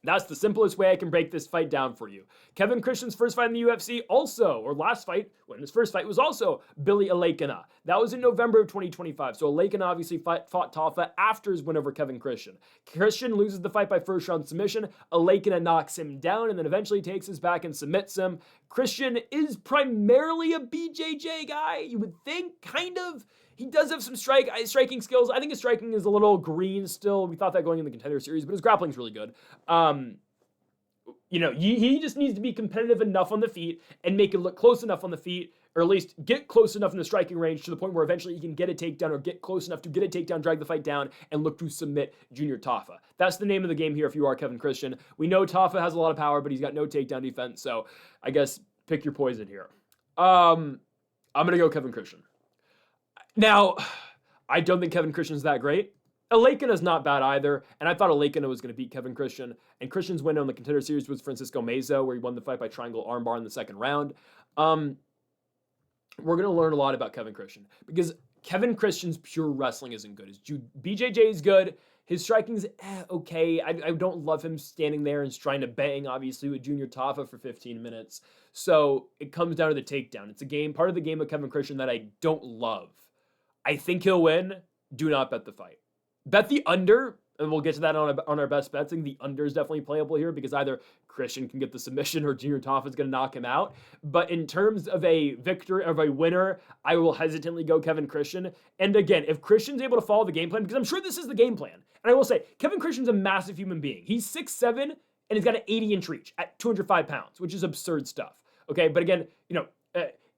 That's the simplest way I can break this fight down for you. Kevin Christian's first fight in the UFC last fight, when his first fight was also Billy Alekina. That was in November of 2025. So Alekina obviously fought Tafa after his win over Kevin Christian. Christian loses the fight by first round submission. Alekina knocks him down and then eventually takes his back and submits him. Christian is primarily a BJJ guy, you would think, kind of. He does have some striking skills. I think his striking is a little green still. We thought that going in the Contender Series, but his grappling's really good. He just needs to be competitive enough on the feet and make it look close enough on the feet, or at least get close enough in the striking range to the point where eventually he can get a takedown or get close enough to get a takedown, drag the fight down, and look to submit Junior Tafa. That's the name of the game here if you are Kevin Christian. We know Tafa has a lot of power, but he's got no takedown defense, so I guess pick your poison here. I'm going to go Kevin Christian. Now, I don't think Kevin Christian's that great. Alekina's not bad either, and I thought Alekina was going to beat Kevin Christian. And Christian's win on the Contender Series was Francisco Meza, where he won the fight by triangle armbar in the second round. We're going to learn a lot about Kevin Christian because Kevin Christian's pure wrestling isn't good. His BJJ is good. His striking's okay. I don't love him standing there and trying to bang, obviously, with Junior Tafa for 15 minutes. So it comes down to the takedown. It's a game, part of the game of Kevin Christian that I don't love. I think he'll win. Do not bet the fight. Bet the under, and we'll get to that on our best bets. I think the under is definitely playable here because either Christian can get the submission or Junior Tafa is going to knock him out. But in terms of a victor, of a winner, I will hesitantly go Kevin Christian. And again, if Christian's able to follow the game plan, because I'm sure this is the game plan, and I will say, Kevin Christian's a massive human being. He's 6'7", and he's got an 80-inch reach at 205 pounds, which is absurd stuff. Okay, but again,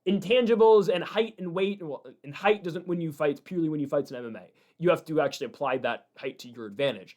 intangibles and height and weight, and height doesn't win you fights purely when you fight in MMA. You have to actually apply that height to your advantage.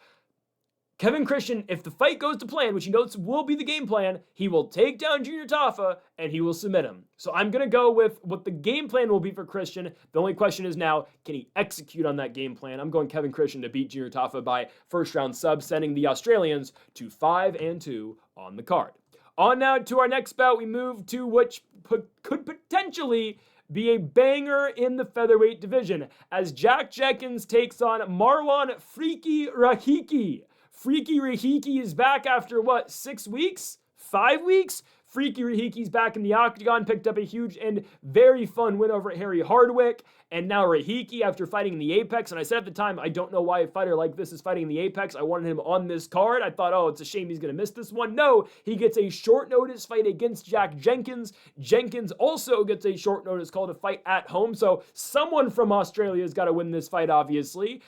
Kevin Christian, if the fight goes to plan, which he knows will be the game plan, he will take down Junior Tafa and he will submit him. So I'm going to go with what the game plan will be for Christian. The only question is now, can he execute on that game plan? I'm going Kevin Christian to beat Junior Tafa by first round sub, sending the Australians to 5-2 on the card. On now to our next bout, we move to which could potentially be a banger in the featherweight division as Jack Jenkins takes on Marwan Freaky Rahiki. Freaky Rahiki is back after 6 weeks? 5 weeks? Freaky Rahiki's back in the octagon, picked up a huge and very fun win over Harry Hardwick. And now Rahiki, after fighting in the Apex, and I said at the time, I don't know why a fighter like this is fighting in the Apex. I wanted him on this card. I thought, it's a shame he's going to miss this one. No, he gets a short notice fight against Jack Jenkins. Jenkins also gets a short notice call to fight at home. So someone from Australia's got to win this fight, obviously.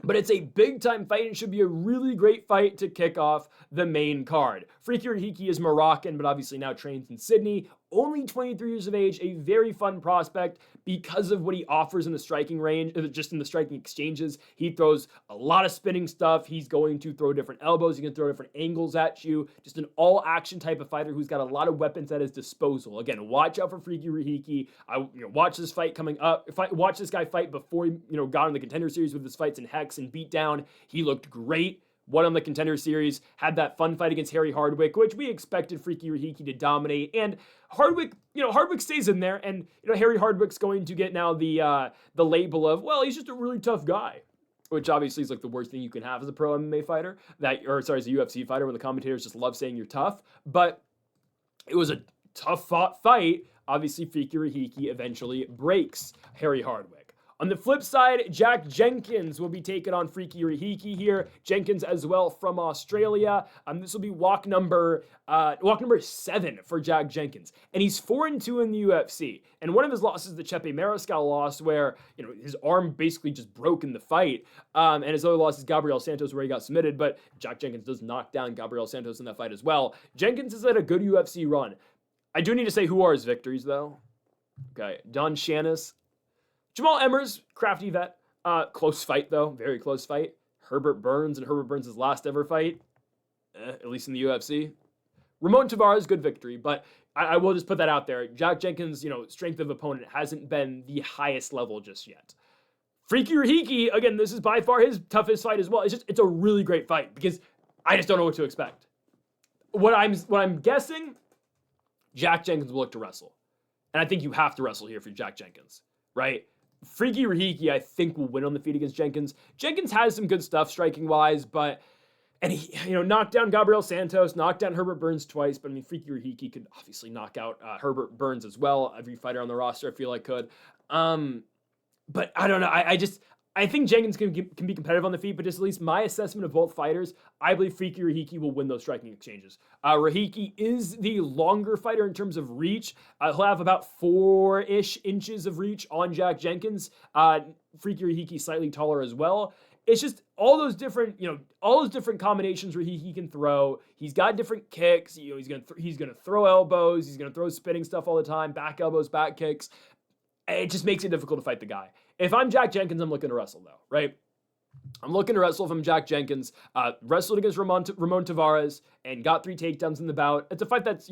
But it's a big-time fight and should be a really great fight to kick off the main card. Freaky Rahiki is Moroccan, but obviously now trains in Sydney. Only 23 years of age, a very fun prospect because of what he offers in the striking range, just in the striking exchanges. He throws a lot of spinning stuff. He's going to throw different elbows. He can throw different angles at you. Just an all-action type of fighter who's got a lot of weapons at his disposal. Again, watch out for Freaky Rahiki. Watch this fight coming up. Watch this guy fight before he got in the Contender Series with his fights in Hex and Beatdown. He looked great. Won on the Contender Series, had that fun fight against Harry Hardwick, which we expected Freaky Rahiki to dominate. And Hardwick, Hardwick stays in there, and Harry Hardwick's going to get now the label of, he's just a really tough guy, which obviously is like the worst thing you can have as a pro MMA fighter, as a UFC fighter, when the commentators just love saying you're tough. But it was a tough fought fight. Obviously, Freaky Rahiki eventually breaks Harry Hardwick. On the flip side, Jack Jenkins will be taking on Freaky Rahiki here. Jenkins as well from Australia. This will be walk number 7 for Jack Jenkins. And he's 4-2 in the UFC. And one of his losses is the Chepe Mariscal loss where, his arm basically just broke in the fight. And his other loss is Gabriel Santos where he got submitted. But Jack Jenkins does knock down Gabriel Santos in that fight as well. Jenkins has had a good UFC run. I do need to say who are his victories though. Okay, Don Shannis. Jamal Emmers, crafty vet. Close fight, though. Very close fight. Herbert Burns and Herbert Burns' last ever fight. At least in the UFC. Ramon Tavares, good victory. But I will just put that out there. Jack Jenkins, strength of opponent hasn't been the highest level just yet. Freaky Rahiki, again, this is by far his toughest fight as well. It's a really great fight because I just don't know what to expect. What I'm guessing, Jack Jenkins will look to wrestle. And I think you have to wrestle here for Jack Jenkins, right? Freaky Rahiki, I think, will win on the feet against Jenkins. Jenkins has some good stuff striking-wise, and he, knocked down Gabriel Santos, knocked down Herbert Burns twice, but Freaky Rahiki could obviously knock out Herbert Burns as well. Every fighter on the roster, I feel like, could. But I don't know. I think Jenkins can be competitive on the feet, but just at least my assessment of both fighters, I believe Freaky Rahiki will win those striking exchanges. Rahiki is the longer fighter in terms of reach. He'll have about 4-ish inches of reach on Jack Jenkins. Freaky Rahiki slightly taller as well. It's just all those different combinations where he can throw. He's got different kicks. He's gonna throw elbows. He's gonna throw spinning stuff all the time. Back elbows, back kicks. It just makes it difficult to fight the guy. If I'm Jack Jenkins, I'm looking to wrestle, though, right? I'm looking to wrestle if I'm Jack Jenkins. Wrestled against Ramon Tavares and got 3 takedowns in the bout. It's a fight that's,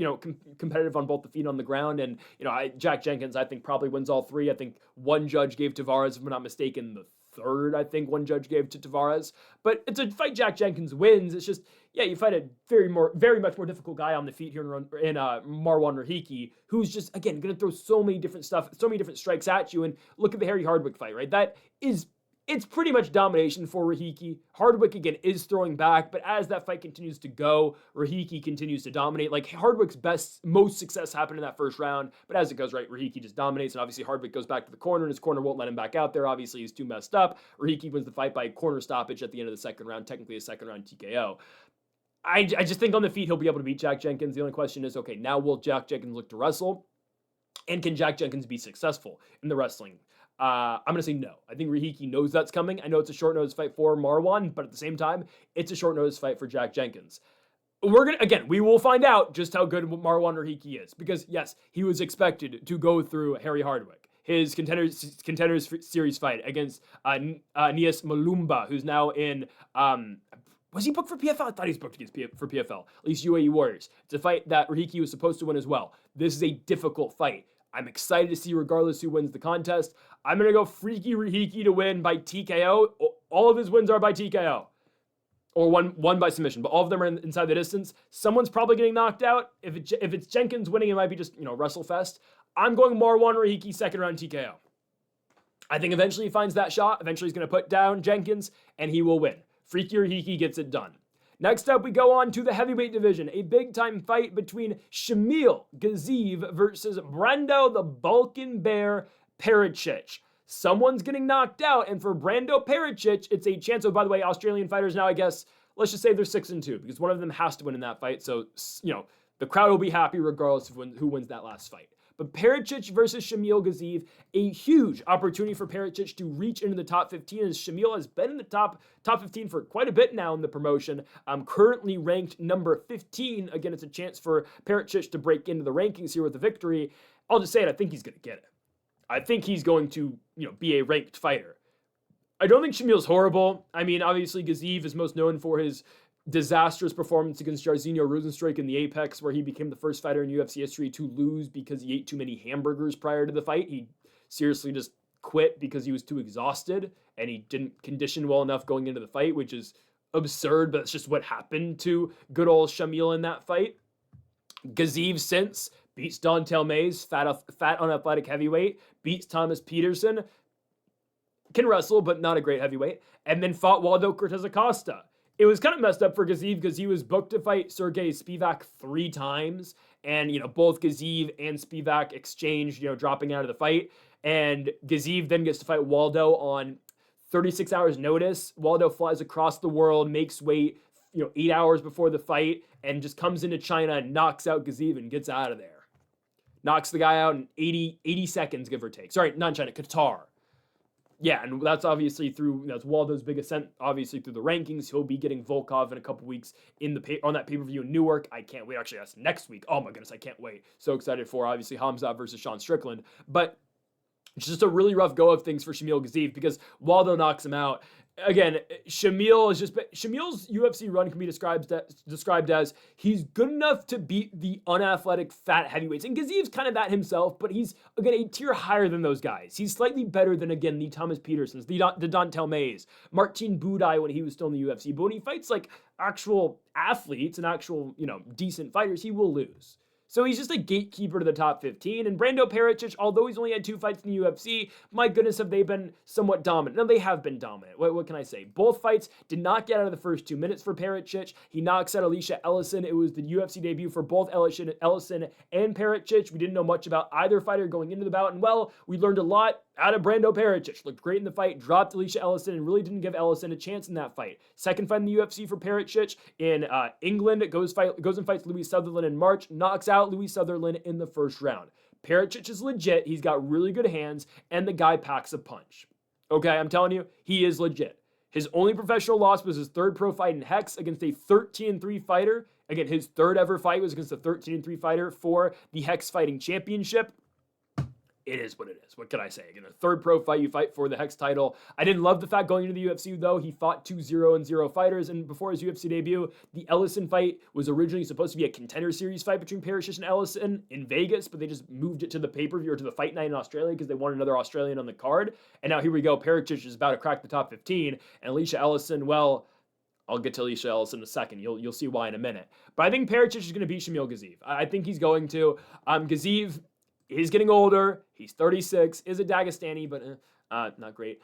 competitive on both the feet and on the ground. And, Jack Jenkins, I think, probably wins all 3. I think one judge gave Tavares, if I'm not mistaken, the third, I think, one judge gave to Tavares. But it's a fight Jack Jenkins wins. It's just, yeah, you fight a very much more difficult guy on the feet here in Marwan Rahiki, who's just, again, going to throw so many different strikes at you. And look at the Harry Hardwick fight, right? It's pretty much domination for Rahiki. Hardwick, again, is throwing back, but as that fight continues to go, Rahiki continues to dominate. Like, Hardwick's most success happened in that first round, but as it goes, right, Rahiki just dominates, and obviously Hardwick goes back to the corner, and his corner won't let him back out there. Obviously, he's too messed up. Rahiki wins the fight by corner stoppage at the end of the second round, technically a second-round TKO. I just think on the feet, he'll be able to beat Jack Jenkins. The only question is, okay, now will Jack Jenkins look to wrestle? And can Jack Jenkins be successful in the wrestling? I'm going to say no. I think Rahiki knows that's coming. I know it's a short notice fight for Marwan, but at the same time, it's a short notice fight for Jack Jenkins. We will find out just how good Marwan Rahiki is, because yes, he was expected to go through Harry Hardwick, his contenders series fight against Nias Malumba, who's now in, was he booked for PFL? I thought he was booked for PFL, at least UAE Warriors. It's a fight that Rahiki was supposed to win as well. This is a difficult fight. I'm excited to see regardless who wins the contest. I'm going to go Freaky Rahiki to win by TKO. All of his wins are by TKO. Or one by submission, but all of them are inside the distance. Someone's probably getting knocked out. If it's Jenkins winning, it might be just, WrestleFest. I'm going Marwan Rahiki second round TKO. I think eventually he finds that shot. Eventually he's going to put down Jenkins, and he will win. Freaky Rahiki gets it done. Next up, we go on to the heavyweight division, a big-time fight between Shamil Gaziev versus Brando the Balkan Bear Pericic. Someone's getting knocked out, and for Brando Pericic, it's a chance. Oh, by the way, Australian fighters now, I guess, let's just say they're 6-2, because one of them has to win in that fight, so, the crowd will be happy regardless of who wins that last fight. But Pericic versus Shamil Gaziev, a huge opportunity for Pericic to reach into the top 15, as Shamil has been in the top 15 for quite a bit now in the promotion. Currently ranked number 15. Again, it's a chance for Pericic to break into the rankings here with a victory. I'll just say it, I think he's going to get it. I think he's going to, be a ranked fighter. I don't think Shamil's horrible. I mean, obviously Gaziev is most known for his disastrous performance against Jairzinho Rozenstruik in the Apex, where he became the first fighter in UFC history to lose because he ate too many hamburgers prior to the fight. He seriously just quit because he was too exhausted, and he didn't condition well enough going into the fight, which is absurd, but it's just what happened to good old Shamil in that fight. Gaziev since beats Dontel Mays, fat unathletic heavyweight, beats Thomas Peterson, can wrestle, but not a great heavyweight, and then fought Waldo Cortez Acosta. It was kind of messed up for Gaziev because he was booked to fight Sergey Spivak 3 times, and, both Gaziev and Spivak exchanged, dropping out of the fight, and Gaziev then gets to fight Waldo on 36 hours notice. Waldo flies across the world, makes weight, 8 hours before the fight, and just comes into China and knocks out Gaziev and gets out of there. Knocks the guy out in 80 seconds, give or take. Sorry, not China, Qatar. Yeah, and that's obviously that's Waldo's big ascent, obviously through the rankings. He'll be getting Volkov in a couple weeks on that pay-per-view in Newark. I can't wait. Actually, that's next week. Oh my goodness, I can't wait. So excited for, obviously, Hamza versus Sean Strickland. But it's just a really rough go of things for Shamil Gaziev because Waldo knocks him out. Again, Shamil's UFC run can be described as he's good enough to beat the unathletic fat heavyweights. And Gaziev's kind of that himself, but he's, again, a tier higher than those guys. He's slightly better than, again, the Thomas Petersons, the Dontel Mays, Martin Budai when he was still in the UFC. But when he fights, like, actual athletes and actual, decent fighters, he will lose. So he's just a gatekeeper to the top 15. And Brando Pericic, although he's only had 2 fights in the UFC, my goodness, have they been somewhat dominant. No, they have been dominant. What can I say? Both fights did not get out of the first 2 minutes for Pericic. He knocks out Alicia Ellison. It was the UFC debut for both Ellison and Pericic. We didn't know much about either fighter going into the bout. And, well, we learned a lot out of Brando Pericic. Looked great in the fight, dropped Alicia Ellison, and really didn't give Ellison a chance in that fight. Second fight in the UFC for Pericic in England. Goes and fights Louis Sutherland in March. Knocks out Louis Sutherland in the first round. Pericic is legit. He's got really good hands, and the guy packs a punch. Okay, I'm telling you, he is legit. His only professional loss was his 3rd pro fight in Hex against a 13-3 fighter. Again, his 3rd ever fight was against a 13-3 fighter for the Hex Fighting Championship. it is what it is. What can I say? Again, a third pro fight, you fight for the Hex title. I didn't love the fact going into the UFC, though. He fought 2-0-0 fighters, and before his UFC debut, the Ellison fight was originally supposed to be a Contender Series fight between Pericic and Ellison in Vegas, but they just moved it to the pay-per-view or to the fight night in Australia because they wanted another Australian on the card. And now here we go. Pericic is about to crack the top 15, and Alicia Ellison, well, I'll get to Alicia Ellison in a second. You'll see why in a minute. But I think Pericic is going to beat Shamil Gaziev. I think he's going to. Gaziev, he's getting older. He's 36. Is a Dagestani, but not great.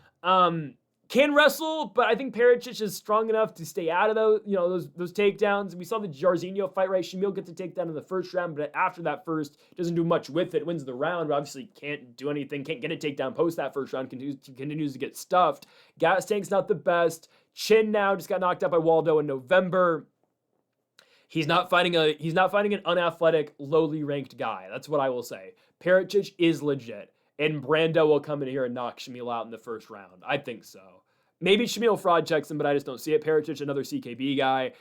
Can wrestle, but I think Pericic is strong enough to stay out of those takedowns. We saw the Jairzinho fight, right? Shamil gets a takedown in the first round, but after that first, doesn't do much with it. Wins the round, but obviously can't do anything. Can't get a takedown post that first round. Continues to get stuffed. Gas tank's not the best. Chin now just got knocked out by Waldo in November. He's not fighting an unathletic, lowly ranked guy. That's what I will say. Pericic is legit, and Brando will come in here and knock Shamil out in the first round. I think so. Maybe Shamil fraud checks him, but I just don't see it. Pericic, another CKB guy.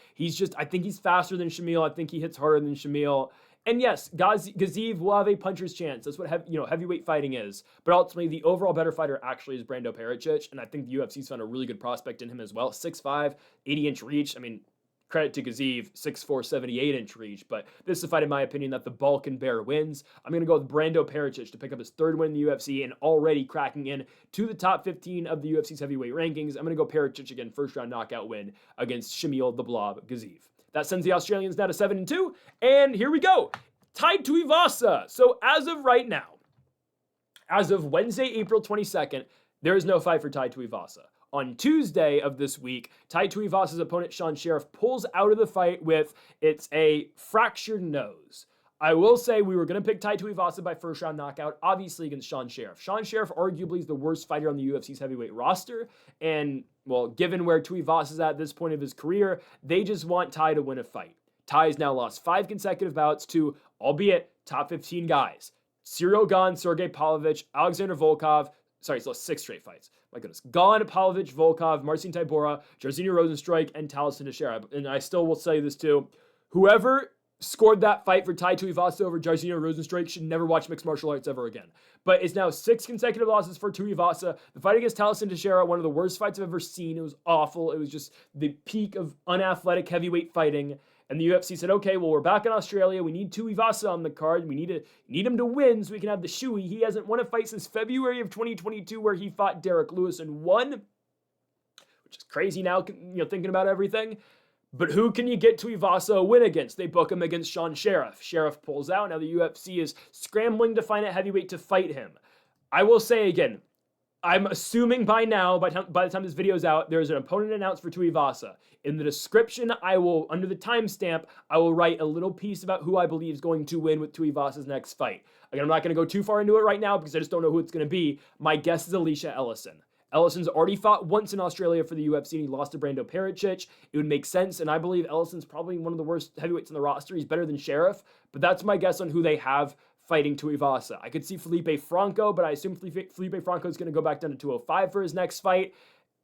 I think he's faster than Shamil. I think he hits harder than Shamil. And yes, Gaziev will have a puncher's chance. That's what heavyweight fighting is. But ultimately, the overall better fighter actually is Brando Pericic, and I think the UFC's found a really good prospect in him as well. 6'5", 80-inch reach. I mean, credit to Gaziev, 6'4", 78-inch reach. But this is a fight, in my opinion, that the Balkan Bear wins. I'm going to go with Brando Pericic to pick up his third win in the UFC and already cracking in to the top 15 of the UFC's heavyweight rankings. I'm going to go Pericic again, first-round knockout win against Shamil the Blob Gaziev. That sends the Australians now to 7-2, and here we go. Tai Tuivasa. So as of right now, as of Wednesday, April 22nd, there is no fight for Tai Tuivasa. On Tuesday of this week, Tai Tuivasa's opponent, Sean Sheriff, pulls out of the fight with, it's a fractured nose. I will say we were going to pick Tai Tuivasa by first-round knockout, obviously against Sean Sheriff. Sean Sheriff arguably is the worst fighter on the UFC's heavyweight roster, and, well, given where Tuivasa's at this point of his career, they just want Tai to win a fight. Tai has now lost 5 consecutive bouts to, albeit, top 15 guys. Cyril Gane, Sergey Pavlovich, Alexander Volkov. Sorry, he's lost 6 straight fights. My goodness. Gane, Pavlovich, Volkov, Marcin Tybura, Jairzinho Rozenstruik, and Taliesin Teixeira. And I still will say this too. Whoever scored that fight for Tai Tuivasa over Jairzinho Rozenstruik should never watch mixed martial arts ever again. But it's now 6 consecutive losses for Tuivasa. The fight against Taliesin Teixeira, one of the worst fights I've ever seen. It was awful. It was just the peak of unathletic heavyweight fighting. And the UFC said, okay, well, we're back in Australia. We need Tuivasa on the card. We need him to win so we can have the shoey. He hasn't won a fight since February of 2022 where he fought Derek Lewis and won, which is crazy now, thinking about everything. But who can you get Tuivasa a win against? They book him against Sean Sheriff. Sheriff pulls out. Now the UFC is scrambling to find a heavyweight to fight him. I will say again, I'm assuming by now, by the time this video's out, there's an opponent announced for Tuivasa. In the description, under the timestamp, I will write a little piece about who I believe is going to win with Tuivasa's next fight. Again, I'm not going to go too far into it right now because I just don't know who it's going to be. My guess is Alicia Ellison. Ellison's already fought once in Australia for the UFC and he lost to Brando Pericic. It would make sense, and I believe Ellison's probably one of the worst heavyweights on the roster. He's better than Sheriff, but that's my guess on who they have fighting Tuivasa. I could see Felipe Franco, but I assume Felipe Franco is going to go back down to 205 for his next fight.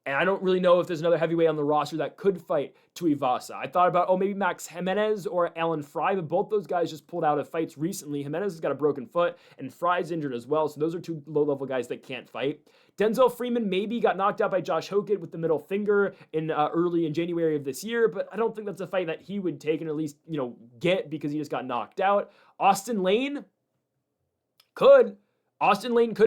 And I don't really know if there's another heavyweight on the roster that could fight Tuivasa. I thought about, maybe Max Jimenez or Alan Fry, but both those guys just pulled out of fights recently. Jimenez has got a broken foot, and Fry's injured as well, so those are 2 low-level guys that can't fight. Denzel Freeman maybe got knocked out by Josh Hokett with the middle finger early in January of this year, but I don't think that's a fight that he would take and at least, get because he just got knocked out. Austin Lane could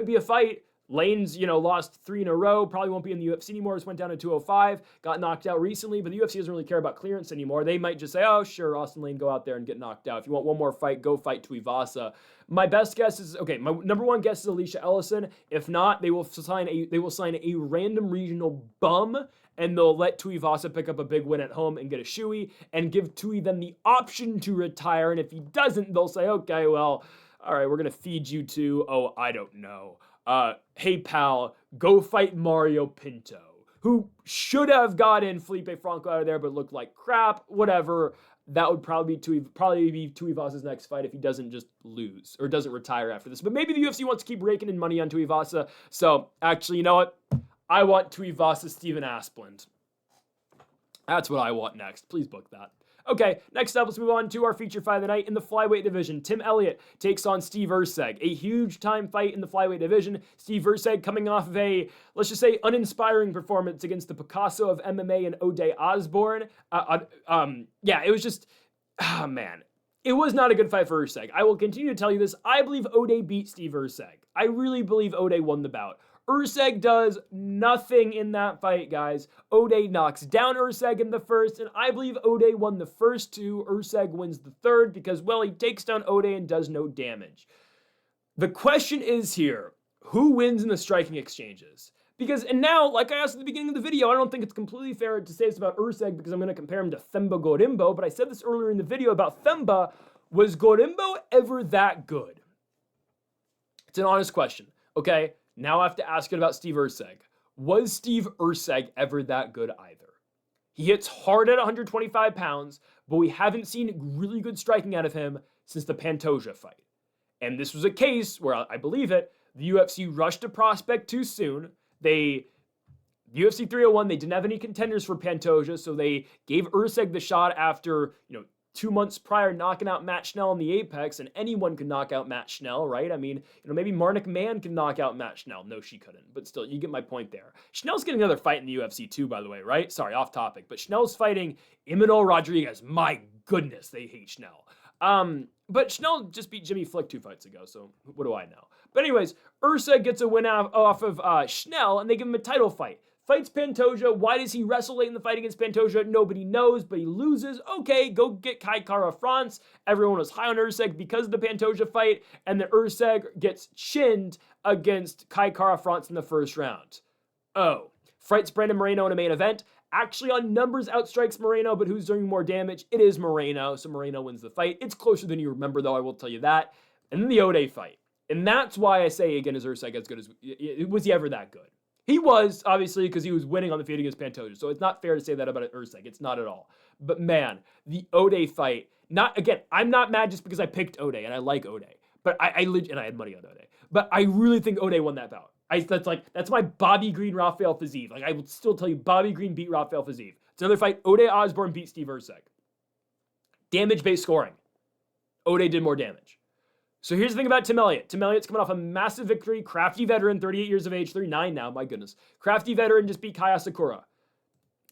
be a fight. Lane's, lost 3 in a row, probably won't be in the UFC anymore, just went down to 205, got knocked out recently, but the UFC doesn't really care about clearance anymore. They might just say, oh, sure, Austin Lane, go out there and get knocked out. If you want one more fight, go fight Tuivasa. My best guess is, my number 1 guess is Alicia Ellison. If not, they will sign a random regional bum, and they'll let Tuivasa pick up a big win at home and get a shoey, and give Tui then the option to retire, and if he doesn't, they'll say, okay, well, all right, we're going to feed you to, I don't know. Hey pal, go fight Mario Pinto, who should have gotten Felipe Franco out of there, but looked like crap, whatever. That would probably be Tuivasa's next fight if he doesn't just lose or doesn't retire after this. But maybe the UFC wants to keep raking in money on Tuivasa. So actually, you know what? I want Tuivasa Steven Asplund. That's what I want next. Please book that. Okay, next up, let's move on to our feature fight of the night in the flyweight division. Tim Elliott takes on Steve Erceg. A huge time fight in the flyweight division. Steve Erceg coming off of a, let's just say, uninspiring performance against the Picasso of MMA and O'Day Osborne. Yeah, it was just, man. It was not a good fight for Erceg. I will continue to tell you this. I believe O'Day beat Steve Erceg. I really believe O'Day won the bout. Erceg does nothing in that fight, guys. O'Day knocks down Erceg in the first, and I believe O'Day won the first two. Erceg wins the third because, well, he takes down O'Day and does no damage. The question is here, who wins in the striking exchanges? Because, and now, like I asked at the beginning of the video, I don't think it's completely fair to say this about Erceg because I'm going to compare him to Themba Gorimbo, but I said this earlier in the video about Themba. Was Gorimbo ever that good? It's an honest question, okay? Now I have to ask it about Steve Erceg. Was Steve Erceg ever that good either? He hits hard at 125 pounds, but we haven't seen really good striking out of him since the Pantoja fight. And this was a case where, I believe it, the UFC rushed a prospect too soon. UFC 301, they didn't have any contenders for Pantoja, so they gave Erceg the shot after, 2 months prior knocking out Matt Schnell in the Apex, and anyone could knock out Matt Schnell, right? I mean, maybe Marnik Mann can knock out Matt Schnell. No, she couldn't, but still, you get my point there. Schnell's getting another fight in the UFC too, by the way, right? Sorry, off topic, but Schnell's fighting Imanol Rodriguez. My goodness, they hate Schnell. But Schnell just beat Jimmy Flick 2 fights ago, so what do I know? But anyways, Erceg gets a win off of Schnell, and they give him a title fight. Fights Pantoja. Why does he wrestle late in the fight against Pantoja? Nobody knows, but he loses. Okay, go get Kai Kara France. Everyone was high on Erceg because of the Pantoja fight, and then Erceg gets chinned against Kai Kara France in the first round. Oh, fights Brandon Moreno in a main event. Actually, on numbers, outstrikes Moreno, but who's doing more damage? It is Moreno, so Moreno wins the fight. It's closer than you remember, though, I will tell you that. And then the O'Day fight. And that's why I say, again, is Erceg as good as... Was he ever that good? He was, obviously, because he was winning on the feet against Pantoja. So it's not fair to say that about Erceg. It's not at all. But man, the O'Day fight, I'm not mad just because I picked O'Day and I like O'Day. But and I had money on O'Day. But I really think O'Day won that bout. That's my Bobby Green, Rafael Fiziev. I will still tell you, Bobby Green beat Rafael Fiziev. It's another fight. O'Day Osborne beat Steve Erceg. Damage-based scoring. O'Day did more damage. So here's the thing about Tim Elliott. Tim Elliott's coming off a massive victory. Crafty veteran, 38 years of age, 39 now, my goodness. Crafty veteran just beat Kaya Sakura.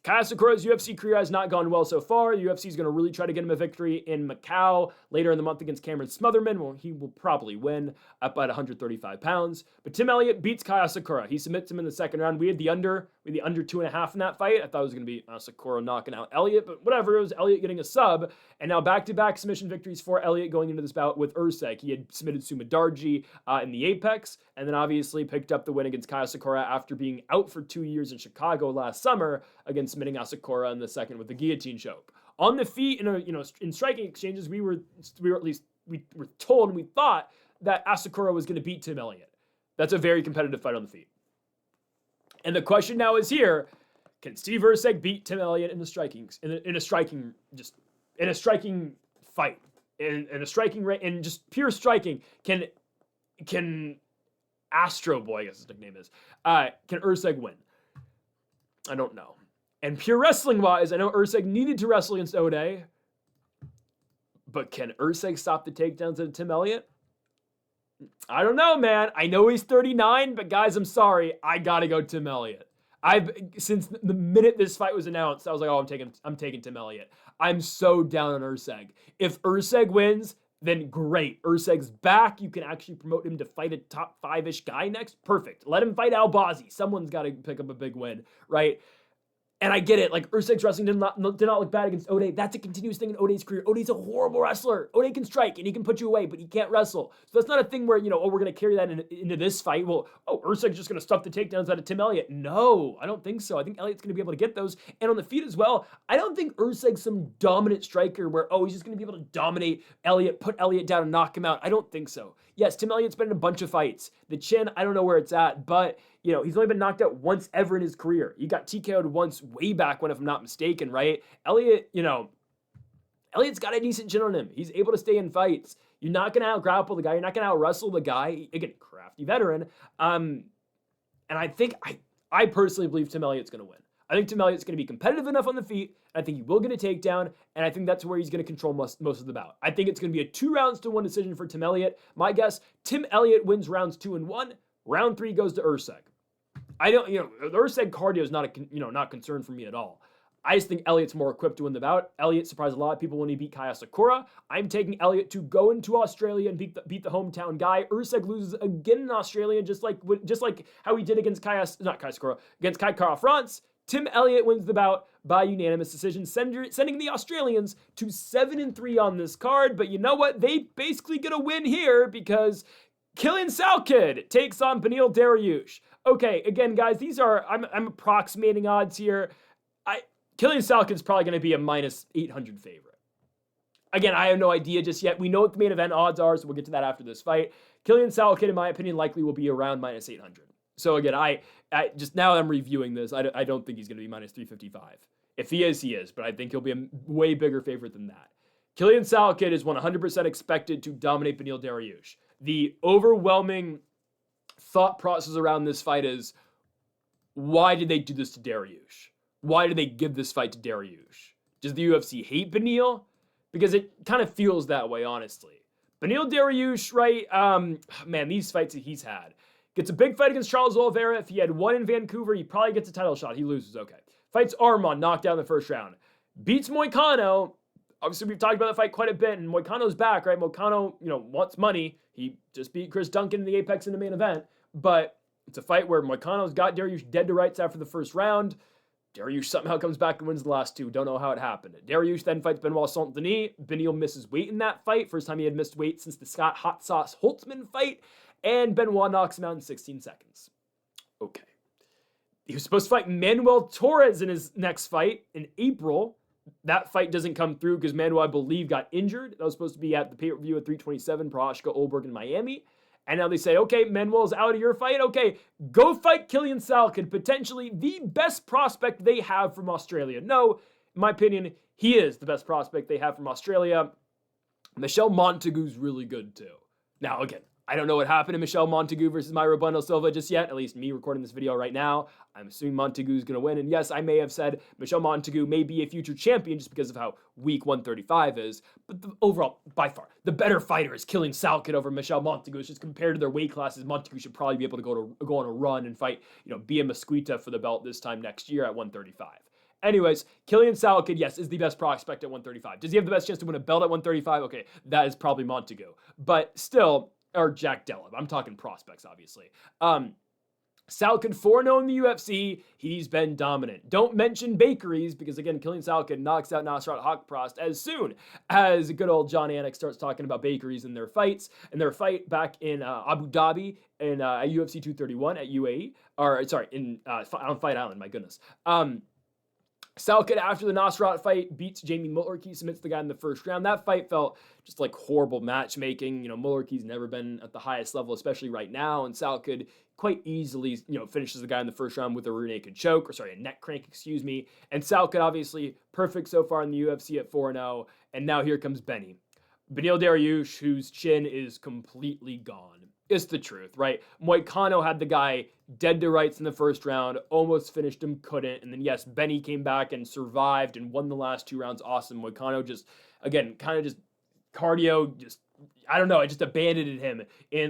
Kaya Sakura's UFC career has not gone well so far. The UFC is going to really try to get him a victory in Macau later in the month against Cameron Smotherman. Well, he will probably win up at 135 pounds. But Tim Elliott beats Kaya Sakura. He submits him in the second round. We had the under 2.5 in that fight. I thought it was going to be Sakura knocking out Elliott, but whatever. It was Elliott getting a sub. And now back-to-back submission victories for Elliott going into this bout with Erceg. He had submitted Sumadarji in the Apex, and then obviously picked up the win against Kaya Sakura after being out for 2 years in Chicago last summer against submitting Asakura in the second with the guillotine choke. On the feet, in striking exchanges, we were told and we thought that Asakura was going to beat Tim Elliott. That's a very competitive fight on the feet. And the question now is here: can Steve Erceg beat Tim Elliott in a striking fight, in just pure striking? Can Astro Boy, I guess his nickname is, can Erceg win? I don't know. And pure wrestling-wise, I know Erceg needed to wrestle against O'Day, but can Erceg stop the takedowns of Tim Elliott? I don't know, man. I know he's 39, but guys, I'm sorry. I gotta go Tim Elliott. Since the minute this fight was announced, I was like, oh, I'm taking Tim Elliott. I'm so down on Erceg. If Erceg wins, then great. Erceg's back. You can actually promote him to fight a top 5-ish guy next. Perfect. Let him fight Albazi. Someone's got to pick up a big win, right? And I get it. Like, Erceg's wrestling did not look bad against O'Day. That's a continuous thing in O'Day's career. O'Day's a horrible wrestler. O'Day can strike, and he can put you away, but he can't wrestle. So that's not a thing where, we're going to carry that into this fight. Well, Erceg's just going to stuff the takedowns out of Tim Elliott. No, I don't think so. I think Elliott's going to be able to get those. And on the feet as well, I don't think Erceg's some dominant striker where, he's just going to be able to dominate Elliott, put Elliott down, and knock him out. I don't think so. Yes, Tim Elliott's been in a bunch of fights. The chin, I don't know where it's at, but he's only been knocked out once ever in his career. He got TKO'd once way back when, if I'm not mistaken, right? Elliott, Elliott's got a decent chin on him. He's able to stay in fights. You're not going to out-grapple the guy. You're not going to out-wrestle the guy. Again, crafty veteran. And I think, I personally believe Tim Elliott's going to win. I think Tim Elliott's going to be competitive enough on the feet. I think he will get a takedown, and I think that's where he's going to control most of the bout. I think it's going to be a 2-1 decision for Tim Elliott. My guess, Tim Elliott wins rounds 2 and 1. Round 3 goes to Erceg. I don't, the Erceg cardio is not concerned for me at all. I just think Elliott's more equipped to win the bout. Elliott surprised a lot of people when he beat Kaya Sakura. I'm taking Elliott to go into Australia and beat the hometown guy. Erceg loses again in Australia, just like how he did against against Kai Kara France. Tim Elliott wins the bout by unanimous decision, sending the Australians to 7-3 on this card. But you know what? They basically get a win here because Killian Salkilld takes on Beneil Dariush. Okay, again, guys, these are I'm approximating odds here. Killian Salkild's probably going to be a -800 favorite. Again, I have no idea just yet. We know what the main event odds are, so we'll get to that after this fight. Killian Salkilld, in my opinion, likely will be around -800. So again, I just now that I'm reviewing this, I don't think he's going to be -355. If he is, he is, but I think he'll be a way bigger favorite than that. Killian Salkilld is 100% expected to dominate Beneil Dariush. The overwhelming thought process around this fight is, why did they do this to Dariush? Why did they give this fight to Dariush? Does the UFC hate Beneil? Because it kind of feels that way, honestly. Beneil Dariush, right? Man, these fights that he's had. Gets a big fight against Charles Oliveira. If he had won in Vancouver, he probably gets a title shot. He loses, okay. Fights Armand, knocked down in the first round. Beats Moicano. Obviously, we've talked about that fight quite a bit, and Moicano's back, right? Moicano, wants money. He just beat Chris Duncan in the Apex in the main event. But it's a fight where Moicano's got Dariush dead to rights after the first round. Dariush somehow comes back and wins the last 2. Don't know how it happened. Dariush then fights Benoit Saint-Denis. Beneil misses weight in that fight. First time he had missed weight since the Scott Hot Sauce Holtzman fight. And Benoit knocks him out in 16 seconds. Okay. He was supposed to fight Manuel Torres in his next fight in April. That fight doesn't come through because Manuel, I believe, got injured. That was supposed to be at the pay-per-view at 327, Prochazka Olberg in Miami. And now they say, okay, Manuel's out of your fight. Okay, go fight Killian Salkilld, potentially the best prospect they have from Australia. No, in my opinion, he is the best prospect they have from Australia. Michel Montagu's really good too. Now, again, I don't know what happened to Michel Montagu versus Mayra Bueno Silva just yet, at least me recording this video right now. I'm assuming Montagu's going to win. And yes, I may have said Michel Montagu may be a future champion just because of how weak 135 is. But overall, by far, the better fighter is Killian Salkilld over Michel Montagu. It's just compared to their weight classes, Montagu should probably be able to go on a run and fight, Bia Mesquita for the belt this time next year at 135. Anyways, Killian Salkilld, yes, is the best prospect at 135. Does he have the best chance to win a belt at 135? Okay, that is probably Montagu. But still, or Jack Della. I'm talking prospects, obviously. Salkilld 4-0 in the UFC. He's been dominant. Don't mention bakeries because, again, Killian Salkilld knocks out Nasrat Haqparast as soon as good old John Anik starts talking about bakeries in their fights. And their fight back in Abu Dhabi in UFC 231 at UAE. Or, sorry, on Fight Island, my goodness. Salkilld, after the Nasrat fight, beats Jamie Mullarkey, submits the guy in the first round. That fight felt just like horrible matchmaking. Mullarkey's never been at the highest level, especially right now, and Salkilld quite easily, finishes the guy in the first round with a rear naked choke, a neck crank, And Salkilld, obviously, perfect so far in the UFC at 4-0, and now here comes Beneil Dariush, whose chin is completely gone. It's the truth, right? Moicano had the guy dead to rights in the first round, almost finished him, couldn't. And then, yes, Beneil came back and survived and won the last 2 rounds. Awesome. Moicano just, again, kind of just cardio, I don't know, it just abandoned him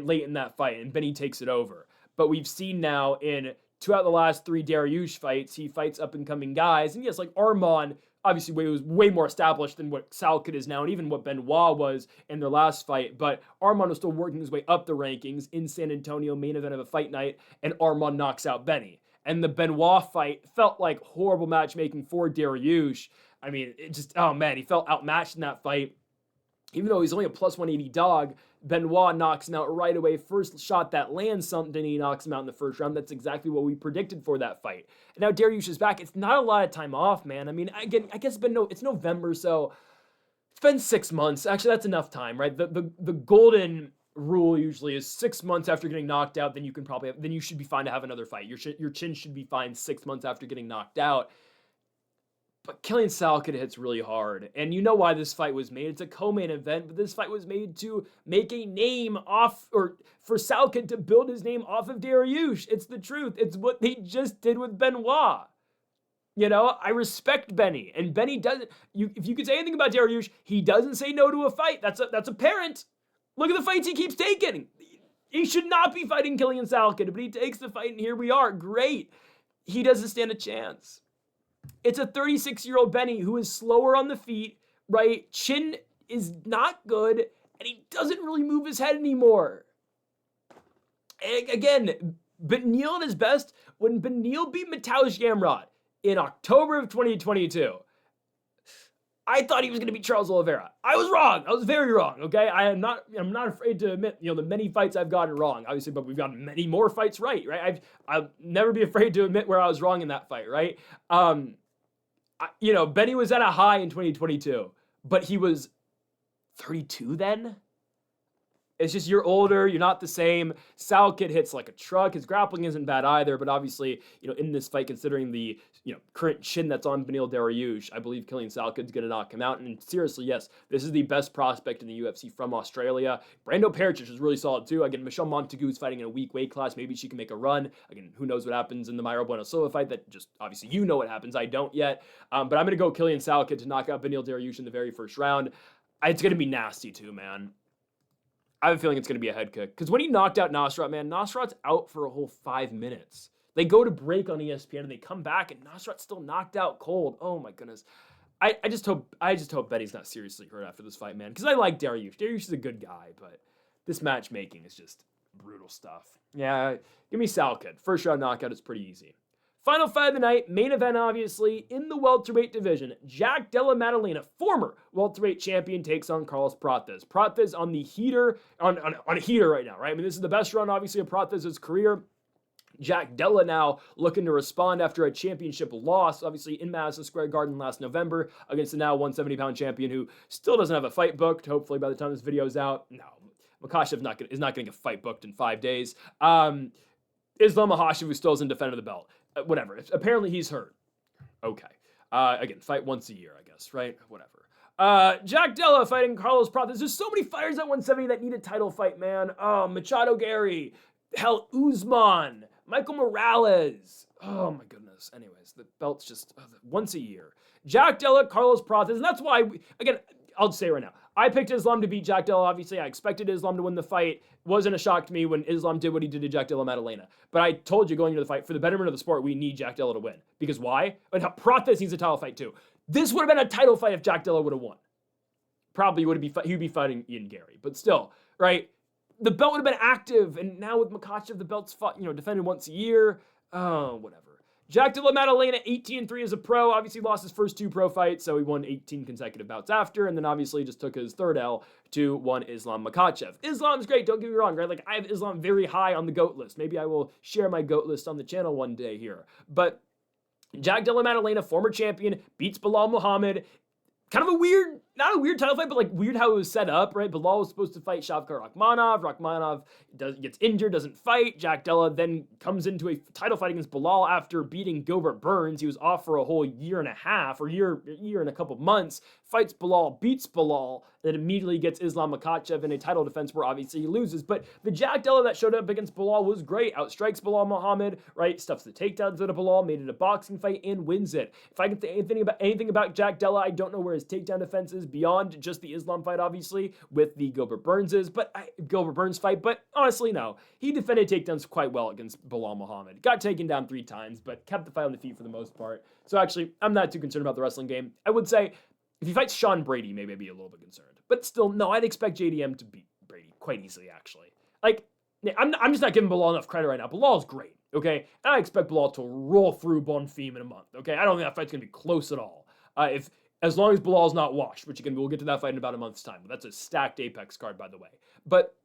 late in that fight, and Beneil takes it over. But we've seen now in 2 out of the last 3 Dariush fights, he fights up-and-coming guys. And yes, like Armand, obviously was way more established than what Salkilld is now, and even what Benoit was in their last fight. But Armand was still working his way up the rankings in San Antonio, main event of a fight night, and Armand knocks out Beneil. And the Benoit fight felt like horrible matchmaking for Dariush. I mean, it just, oh man, he felt outmatched in that fight. Even though he's only a plus 180 dog, Benoit knocks him out right away. First shot that lands something, he knocks him out in the first round. That's exactly what we predicted for that fight. And now Dariush is back. It's not a lot of time off, man. I mean, again, I guess it's November, so it's been 6 months. Actually, that's enough time, right? The golden rule usually is 6 months after getting knocked out, then you should be fine to have another fight. Your chin should be fine 6 months after getting knocked out. But Killian Salkilld hits really hard. And you know why this fight was made. It's a co-main event, but this fight was made to make a name for Salkilld to build his name off of Dariush. It's the truth. It's what they just did with Benoit. You know, I respect Benny, and Benny doesn't. If you could say anything about Dariush, he doesn't say no to a fight. That's apparent. Look at the fights he keeps taking. He should not be fighting Killian Salkilld, but he takes the fight, and here we are. Great. He doesn't stand a chance. It's a 36-year-old Benny who is slower on the feet, right? Chin is not good, and he doesn't really move his head anymore. Again, Beneil at his best, when Beneil beat Mateusz Gamrot in October of 2022, I thought he was going to beat Charles Oliveira. I was wrong. I was very wrong, okay? I'm not afraid to admit, the many fights I've gotten wrong, obviously, but we've gotten many more fights right? I'll never be afraid to admit where I was wrong in that fight, right? Benny was at a high in 2022, but he was 32 then? It's just you're older, you're not the same. Salkilld hits like a truck. His grappling isn't bad either, but obviously, in this fight, considering the current chin that's on Beneil Dariush, I believe Killian Salkild's going to knock him out. And seriously, yes, this is the best prospect in the UFC from Australia. Brando Pericic is really solid too. Again, Michelle Montagu is fighting in a weak weight class. Maybe she can make a run. Again, who knows what happens in the Mayra Bueno Silva fight? That just obviously what happens. I don't yet. But I'm going to go Killian Salkilld to knock out Beneil Dariush in the very first round. It's going to be nasty too, man. I have a feeling it's going to be a head kick. Because when he knocked out Nosrat, man, Nosrat's out for a whole 5 minutes. They go to break on ESPN and they come back and Nosrat's still knocked out cold. Oh my goodness. I just hope Betty's not seriously hurt after this fight, man. Because I like Dariush. Dariush is a good guy, but this matchmaking is just brutal stuff. Yeah, give me Salkilld. First round knockout is pretty easy. Final fight of the night, main event obviously, in the welterweight division. Jack Della Maddalena, former welterweight champion, takes on Carlos Prates. Prates on the heater, on a heater right now, right? I mean, this is the best run, obviously, of Prates' career. Jack Della now looking to respond after a championship loss, obviously in Madison Square Garden last November against the now 170-pound champion who still doesn't have a fight booked. Hopefully by the time this video is out, no, Micallef is not going to get a fight booked in 5 days. Islam Makhachev, who still isn't defending the belt. Whatever. Apparently he's hurt. Okay. Again, fight once a year, I guess, right? Whatever. Jack Della fighting Carlos Prates. There's so many fighters at 170 that need a title fight, man. Machado Gary. Hell, Usman. Michael Morales. Oh, my goodness. Anyways, the belt's just once a year. Jack Della, Carlos Prates. And that's why, again, I'll just say it right now. I picked Islam to beat Jack Della. Obviously, I expected Islam to win the fight. Wasn't a shock to me when Islam did what he did to Jack Della Maddalena. But I told you going into the fight, for the betterment of the sport, we need Jack Della to win. Because why? And Prates needs a title fight too. This would have been a title fight if Jack Della would have won. Probably he would be fighting Ian Gary. But still, right? The belt would have been active. And now with Micallef, the belt's defended once a year. Oh, whatever. Jack Della Maddalena, 18-3 as a pro. Obviously lost his first 2 pro fights, so he won 18 consecutive bouts after, and then obviously just took his third L to one Islam Makhachev. Islam's great, don't get me wrong, right? Like, I have Islam very high on the GOAT list. Maybe I will share my GOAT list on the channel one day here. But Jack Della Maddalena, former champion, beats Bilal Muhammad. Kind of a weird, not a weird title fight, but like weird how it was set up, right? Bilal was supposed to fight Shavkat Rakhmonov. Rakhmonov gets injured, doesn't fight. Jack Della then comes into a title fight against Bilal after beating Gilbert Burns. He was off for a whole year and a half, or year and a couple months. Fights Bilal, beats Bilal, then immediately gets Islam Makhachev in a title defense where obviously he loses. But the Jack Della that showed up against Bilal was great. Outstrikes Bilal Muhammad, right? Stuffs the takedowns out of Bilal, made it a boxing fight, and wins it. If I can say anything about Jack Della, I don't know where his takedown defense is beyond just the Islam fight, obviously, with the Gilbert Burns fight. But honestly, no. He defended takedowns quite well against Bilal Muhammad. Got taken down 3 times, but kept the fight on the feet for the most part. So actually, I'm not too concerned about the wrestling game. I would say, if he fights Sean Brady, maybe I'd be a little bit concerned. But still, no, I'd expect JDM to beat Brady quite easily, actually. Like, I'm just not giving Bilal enough credit right now. Bilal's great, okay? And I expect Bilal to roll through Bonfim in a month, okay? I don't think that fight's going to be close at all. As long as Bilal's not washed, which again, we'll get to that fight in about a month's time. But that's a stacked Apex card, by the way. But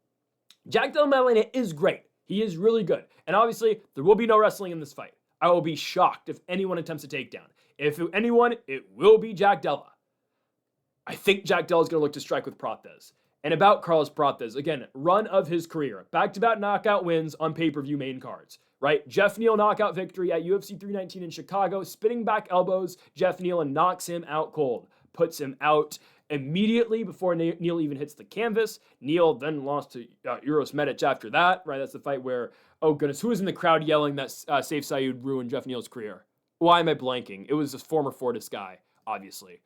Jack Della Maddalena is great. He is really good. And obviously, there will be no wrestling in this fight. I will be shocked if anyone attempts a takedown. If anyone, it will be Jack Della. I think Jack Della is going to look to strike with Prates. And about Carlos Prates, again, run of his career. Back-to-back knockout wins on pay-per-view main cards, right? Jeff Neal knockout victory at UFC 319 in Chicago, spinning back elbows Jeff Neal and knocks him out cold. Puts him out immediately before Neal even hits the canvas. Neal then lost to Uros Medic after that, right? That's the fight where, oh goodness, who was in the crowd yelling that Saif Saud ruined Jeff Neal's career? Why am I blanking? It was this former Fortis guy, obviously.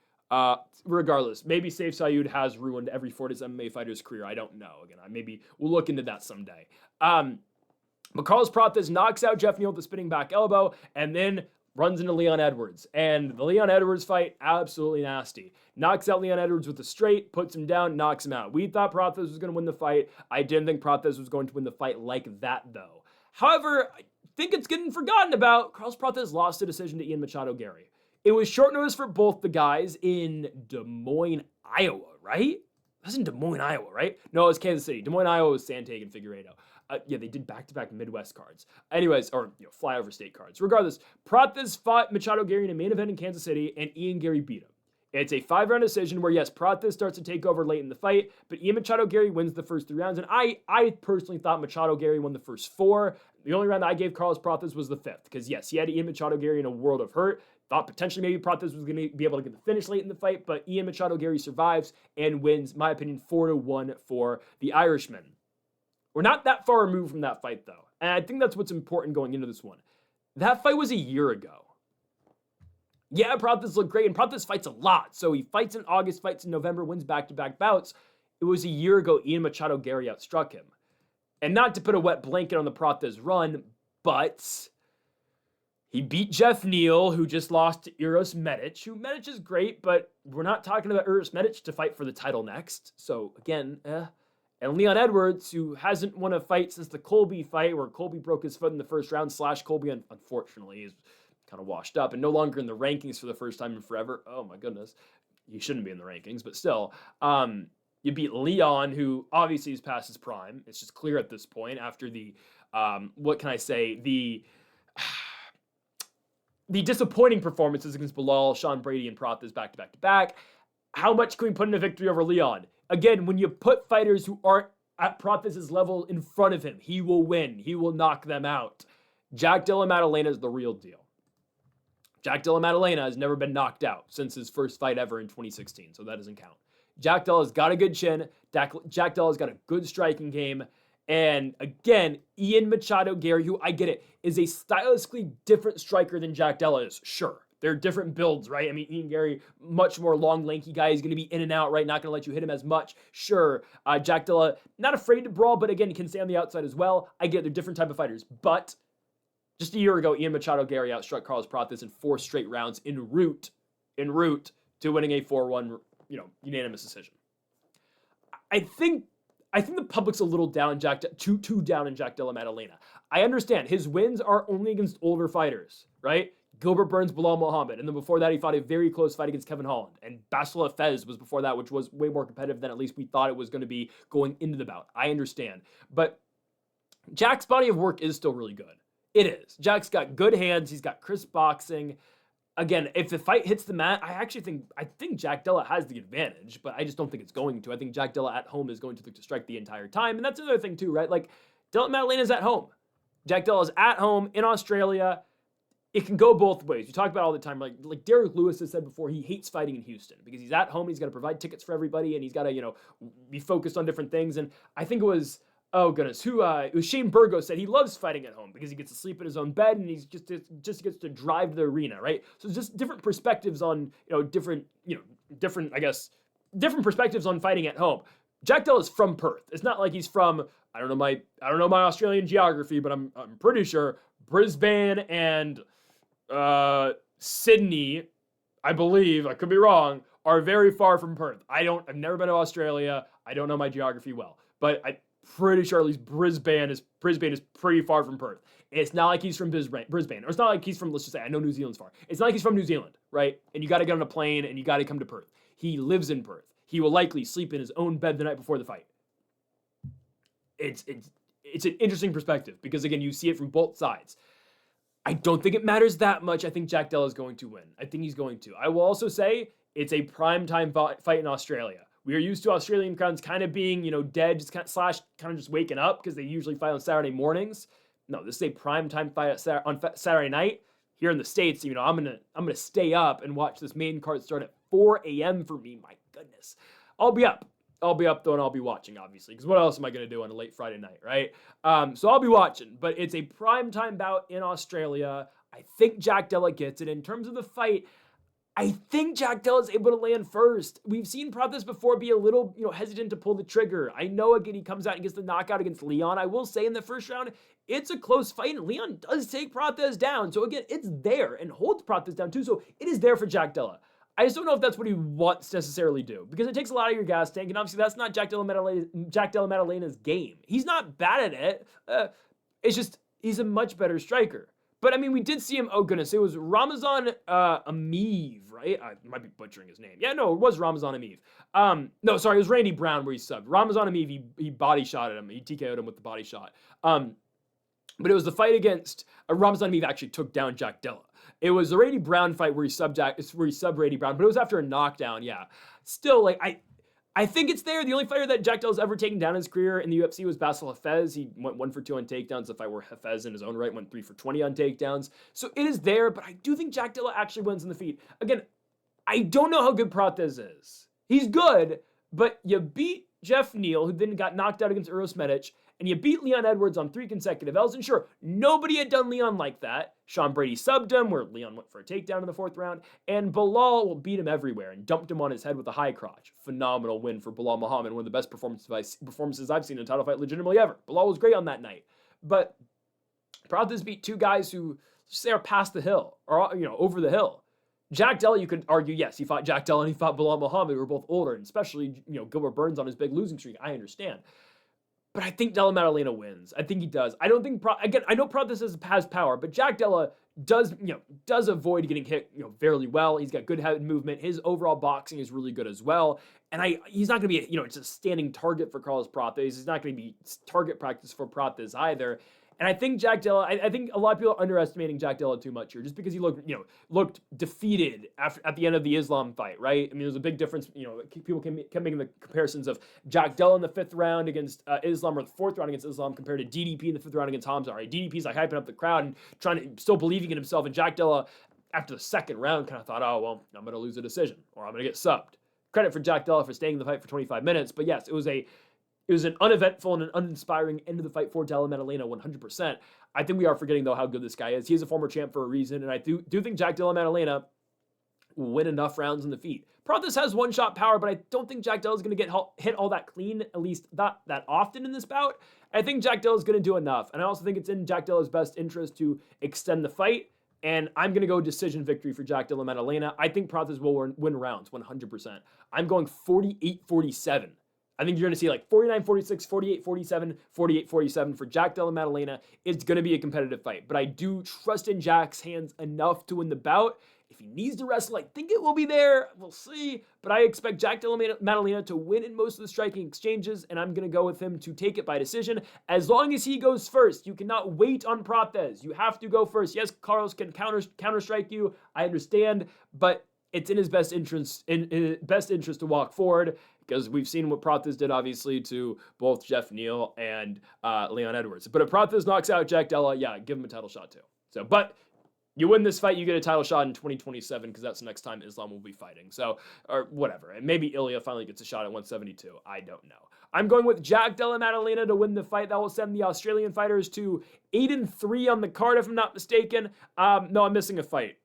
Regardless, maybe Saif Saud has ruined every Fortis MMA fighter's career. I don't know. Again, maybe we'll look into that someday. But Carlos Prates knocks out Jeff Neal with the spinning back elbow and then runs into Leon Edwards. And the Leon Edwards fight, absolutely nasty. Knocks out Leon Edwards with a straight, puts him down, knocks him out. We thought Prates was going to win the fight. I didn't think Prates was going to win the fight like that, though. However, I think it's getting forgotten about. Carlos Prates lost a decision to Ian Machado Gary. It was short notice for both the guys in Des Moines, Iowa, right? That's in Des Moines, Iowa, right? No, it was Kansas City. Des Moines, Iowa was Santag and Figueiredo. Yeah, they did back-to-back Midwest cards. Anyways, or flyover state cards. Regardless, Prates fought Machado Gary in a main event in Kansas City, and Ian Gary beat him. It's a 5-round decision where, yes, Prates starts to take over late in the fight, but Ian Machado Gary wins the first 3 rounds, and I personally thought Machado Gary won the first 4. The only round that I gave Carlos Prates was the 5th, because, yes, he had Ian Machado Gary in a world of hurt. Thought potentially maybe Prates was going to be able to get the finish late in the fight, but Ian Machado Gary survives and wins, my opinion, 4-1 for the Irishman. We're not that far removed from that fight, though. And I think that's what's important going into this one. That fight was a year ago. Yeah, Prates looked great, and Prates fights a lot. So he fights in August, fights in November, wins back-to-back bouts. It was a year ago Ian Machado Gary outstruck him. And not to put a wet blanket on the Prates run, but he beat Jeff Neal, who just lost to Uros Medic, who Medic is great, but we're not talking about Uros Medic to fight for the title next. So, again, And Leon Edwards, who hasn't won a fight since the Colby fight, where Colby broke his foot in the first round, / Colby, unfortunately, is kind of washed up and no longer in the rankings for the first time in forever. Oh, my goodness. He shouldn't be in the rankings, but still. You beat Leon, who obviously is past his prime. It's just clear at this point after the, the disappointing performances against Bilal, Sean Brady, and Prates back-to-back. How much can we put in a victory over Leon? Again, when you put fighters who aren't at Prates' level in front of him, he will win. He will knock them out. Jack Della Maddalena is the real deal. Jack Della Maddalena has never been knocked out since his first fight ever in 2016, so that doesn't count. Jack Della's got a good chin. Jack Della's got a good striking game. And again, Ian Machado Gary, who I get it, is a stylistically different striker than Jack Della is, sure. They're different builds, right? I mean, Ian Gary, much more long, lanky guy. He's going to be in and out, right? Not going to let you hit him as much. Sure. Jack Della, not afraid to brawl, but again, he can stay on the outside as well. I get it. They're different type of fighters. But just a year ago, Ian Machado Gary outstruck Carlos Prates in 4 straight rounds en route to winning a 4-1, unanimous decision. I think the public's a little down, too down in Jack Della Maddalena. I understand his wins are only against older fighters, right? Gilbert Burns, Bilal Muhammad. And then before that, he fought a very close fight against Kevin Holland. And Basila Fez was before that, which was way more competitive than at least we thought it was going to be going into the bout. I understand. But Jack's body of work is still really good. It is. Jack's got good hands. He's got crisp boxing. Again, if the fight hits the mat, I think Jack Della has the advantage, but I just don't think it's going to. I think Jack Della at home is going to look to strike the entire time. And that's another thing too, right? Like, Della Maddalena's at home. Jack Della's at home in Australia. It can go both ways. You talk about it all the time. Like Derek Lewis has said before, he hates fighting in Houston because he's at home. He's got to provide tickets for everybody, and he's got to, be focused on different things. And I think it was, it was Shane Burgos said he loves fighting at home because he gets to sleep in his own bed and he just gets to drive to the arena, right? So it's just different perspectives on, different perspectives on fighting at home. Jack Della is from Perth. It's not like he's from, I don't know my Australian geography, but I'm pretty sure Brisbane and Sydney, I believe, I could be wrong, are very far from Perth. I've never been to Australia. I don't know my geography well, but I'm pretty sure at least Brisbane is pretty far from Perth. It's not like he's from Brisbane, or it's not like he's from, let's just say, I know New Zealand's far. It's not like he's from New Zealand, right? And you got to get on a plane and you got to come to Perth. He lives in Perth. He will likely sleep in his own bed the night before the fight. It's an interesting perspective because, again, you see it from both sides. I don't think it matters that much. I think Jack Della is going to win. I think he's going to. I will also say it's a primetime fight in Australia. We are used to Australian crowds kind of being, dead, just kind of just waking up because they usually fight on Saturday mornings. No, this is a primetime fight on Saturday night. Here in the States, I'm gonna stay up and watch this main card start at 4 a.m. for me. My goodness, I'll be up though, and I'll be watching, obviously, because what else am I gonna do on a late Friday night, right? So I'll be watching, but it's a primetime bout in Australia. I think Jack Della gets it. In terms of the fight, I think Jack Della is able to land first. We've seen Prates before be a little, hesitant to pull the trigger. I know, again, he comes out and gets the knockout against Leon. I will say in the first round, it's a close fight, and Leon does take Prates down. So again, it's there, and holds Prates down too, so it is there for Jack Della. I just don't know if that's what he wants to necessarily do, because it takes a lot of your gas tank, and obviously that's not Jack Della Maddalena's game. He's not bad at it. It's just, he's a much better striker. But, I mean, we did see him, oh goodness, it was Ramazan Ameev, right? I might be butchering his name. Yeah, no, it was Ramazan Ameev. No, sorry, it was Randy Brown where he subbed. Ramazan Ameev, he body shotted him. He TKO'd him with the body shot. But it was the fight against, Ramazan Ameev actually took down Jack Della. It was the Randy Brown fight where he subbed Randy Brown, but it was after a knockdown, yeah. Still, like, I think it's there. The only fighter that Jack Della's ever taken down in his career in the UFC was Basil Hafez. He went 1 for 2 on takedowns. The fight where Hafez in his own right went 3 for 20 on takedowns. So it is there, but I do think Jack Della actually wins in the feet. Again, I don't know how good Prates is. He's good, but you beat Jeff Neal, who then got knocked out against Uros Medic, and you beat Leon Edwards on 3 consecutive L's. And sure, nobody had done Leon like that. Sean Brady subbed him, where Leon went for a takedown in the 4th round. And Bilal beat him everywhere and dumped him on his head with a high crotch. Phenomenal win for Bilal Muhammad, one of the best performances I've seen in a title fight legitimately ever. Bilal was great on that night. But Prates beat 2 guys who, let's say, are past the hill, or, over the hill. Jack Della, you could argue, yes, he fought Jack Della and he fought Bilal Muhammad, who were both older, and especially, Gilbert Burns on his big losing streak. I understand. But I think Della Maddalena wins. I think he does. I don't think, again, I know Prates has power, but Jack Della does avoid getting hit, fairly well. He's got good head movement. His overall boxing is really good as well. And he's not going to be, it's a standing target for Carlos Prates. He's not going to be target practice for Prates either. And I think Jack Della, I think a lot of people are underestimating Jack Della too much here, just because he looked defeated at the end of the Islam fight, right? I mean, there's a big difference. People kept making the comparisons of Jack Della in the 5th round against Islam, or the 4th round against Islam, compared to DDP in the 5th round against Hamza. Right? DDP's like hyping up the crowd and still believing in himself, and Jack Della, after the 2nd round, kind of thought, oh well, I'm going to lose a decision, or I'm going to get subbed. Credit for Jack Della for staying in the fight for 25 minutes, but yes, it was an uneventful and an uninspiring end of the fight for Della Maddalena, 100%. I think we are forgetting, though, how good this guy is. He is a former champ for a reason, and I do think Jack Della Maddalena will win enough rounds in the feet. Prates has one-shot power, but I don't think Jack Della is going to get hit all that clean, at least not that often in this bout. I think Jack Della is going to do enough, and I also think it's in Jack Della's best interest to extend the fight, and I'm going to go decision victory for Jack Della Maddalena. I think Prates will win rounds, 100%. I'm going 48-47. I think you're going to see like 49-46, 48-47, 48-47 for Jack Della Maddalena. It's going to be a competitive fight, but I do trust in Jack's hands enough to win the bout. If he needs to wrestle, I think it will be there. We'll see, but I expect Jack Della Maddalena to win in most of the striking exchanges, and I'm going to go with him to take it by decision. As long as he goes first, you cannot wait on Prates. You have to go first. Yes, Carlos can counter-strike you. I understand, but it's in his best interest to walk forward, because we've seen what Prates did, obviously, to both Jeff Neal and Leon Edwards. But if Prates knocks out Jack Della, yeah, give him a title shot too. So, but you win this fight, you get a title shot in 2027, because that's the next time Islam will be fighting. So, or whatever. And maybe Ilya finally gets a shot at 172. I don't know. I'm going with Jack Della Maddalena to win the fight. That will send the Australian fighters to 8-3 on the card, if I'm not mistaken. No, I'm missing a fight.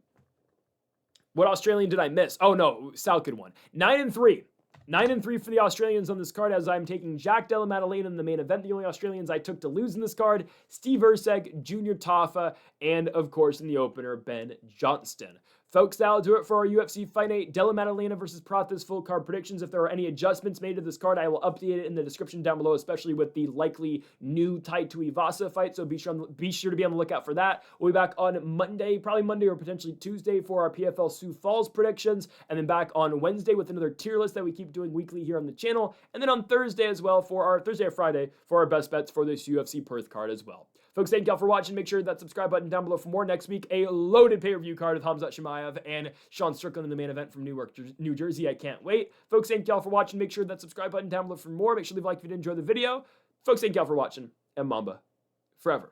What Australian did I miss? Oh, no, Salkilld won. 9-3. 9-3 for the Australians on this card, as I'm taking Jack Della Maddalena in the main event. The only Australians I took to lose in this card, Steve Erceg, Junior Tafa, and, of course, in the opener, Ben Johnston. Folks, that'll do it for our UFC Fight Night Della Maddalena versus Prates full card predictions. If there are any adjustments made to this card, I will update it in the description down below, especially with the likely new Tai Tuivasa fight. So be sure to be on the lookout for that. We'll be back on Monday, probably Monday or potentially Tuesday, for our PFL Sioux Falls predictions, and then back on Wednesday with another tier list that we keep doing weekly here on the channel, and then on Thursday as well for our Thursday or Friday for our best bets for this UFC Perth card as well. Folks, thank y'all for watching. Make sure that subscribe button down below for more. Next week, a loaded pay-per-view card with Khamzat Chimaev and Sean Strickland in the main event from Newark, New Jersey. I can't wait. Folks, thank y'all for watching. Make sure that subscribe button down below for more. Make sure to leave a like if you did enjoy the video. Folks, thank y'all for watching. And Mamba forever.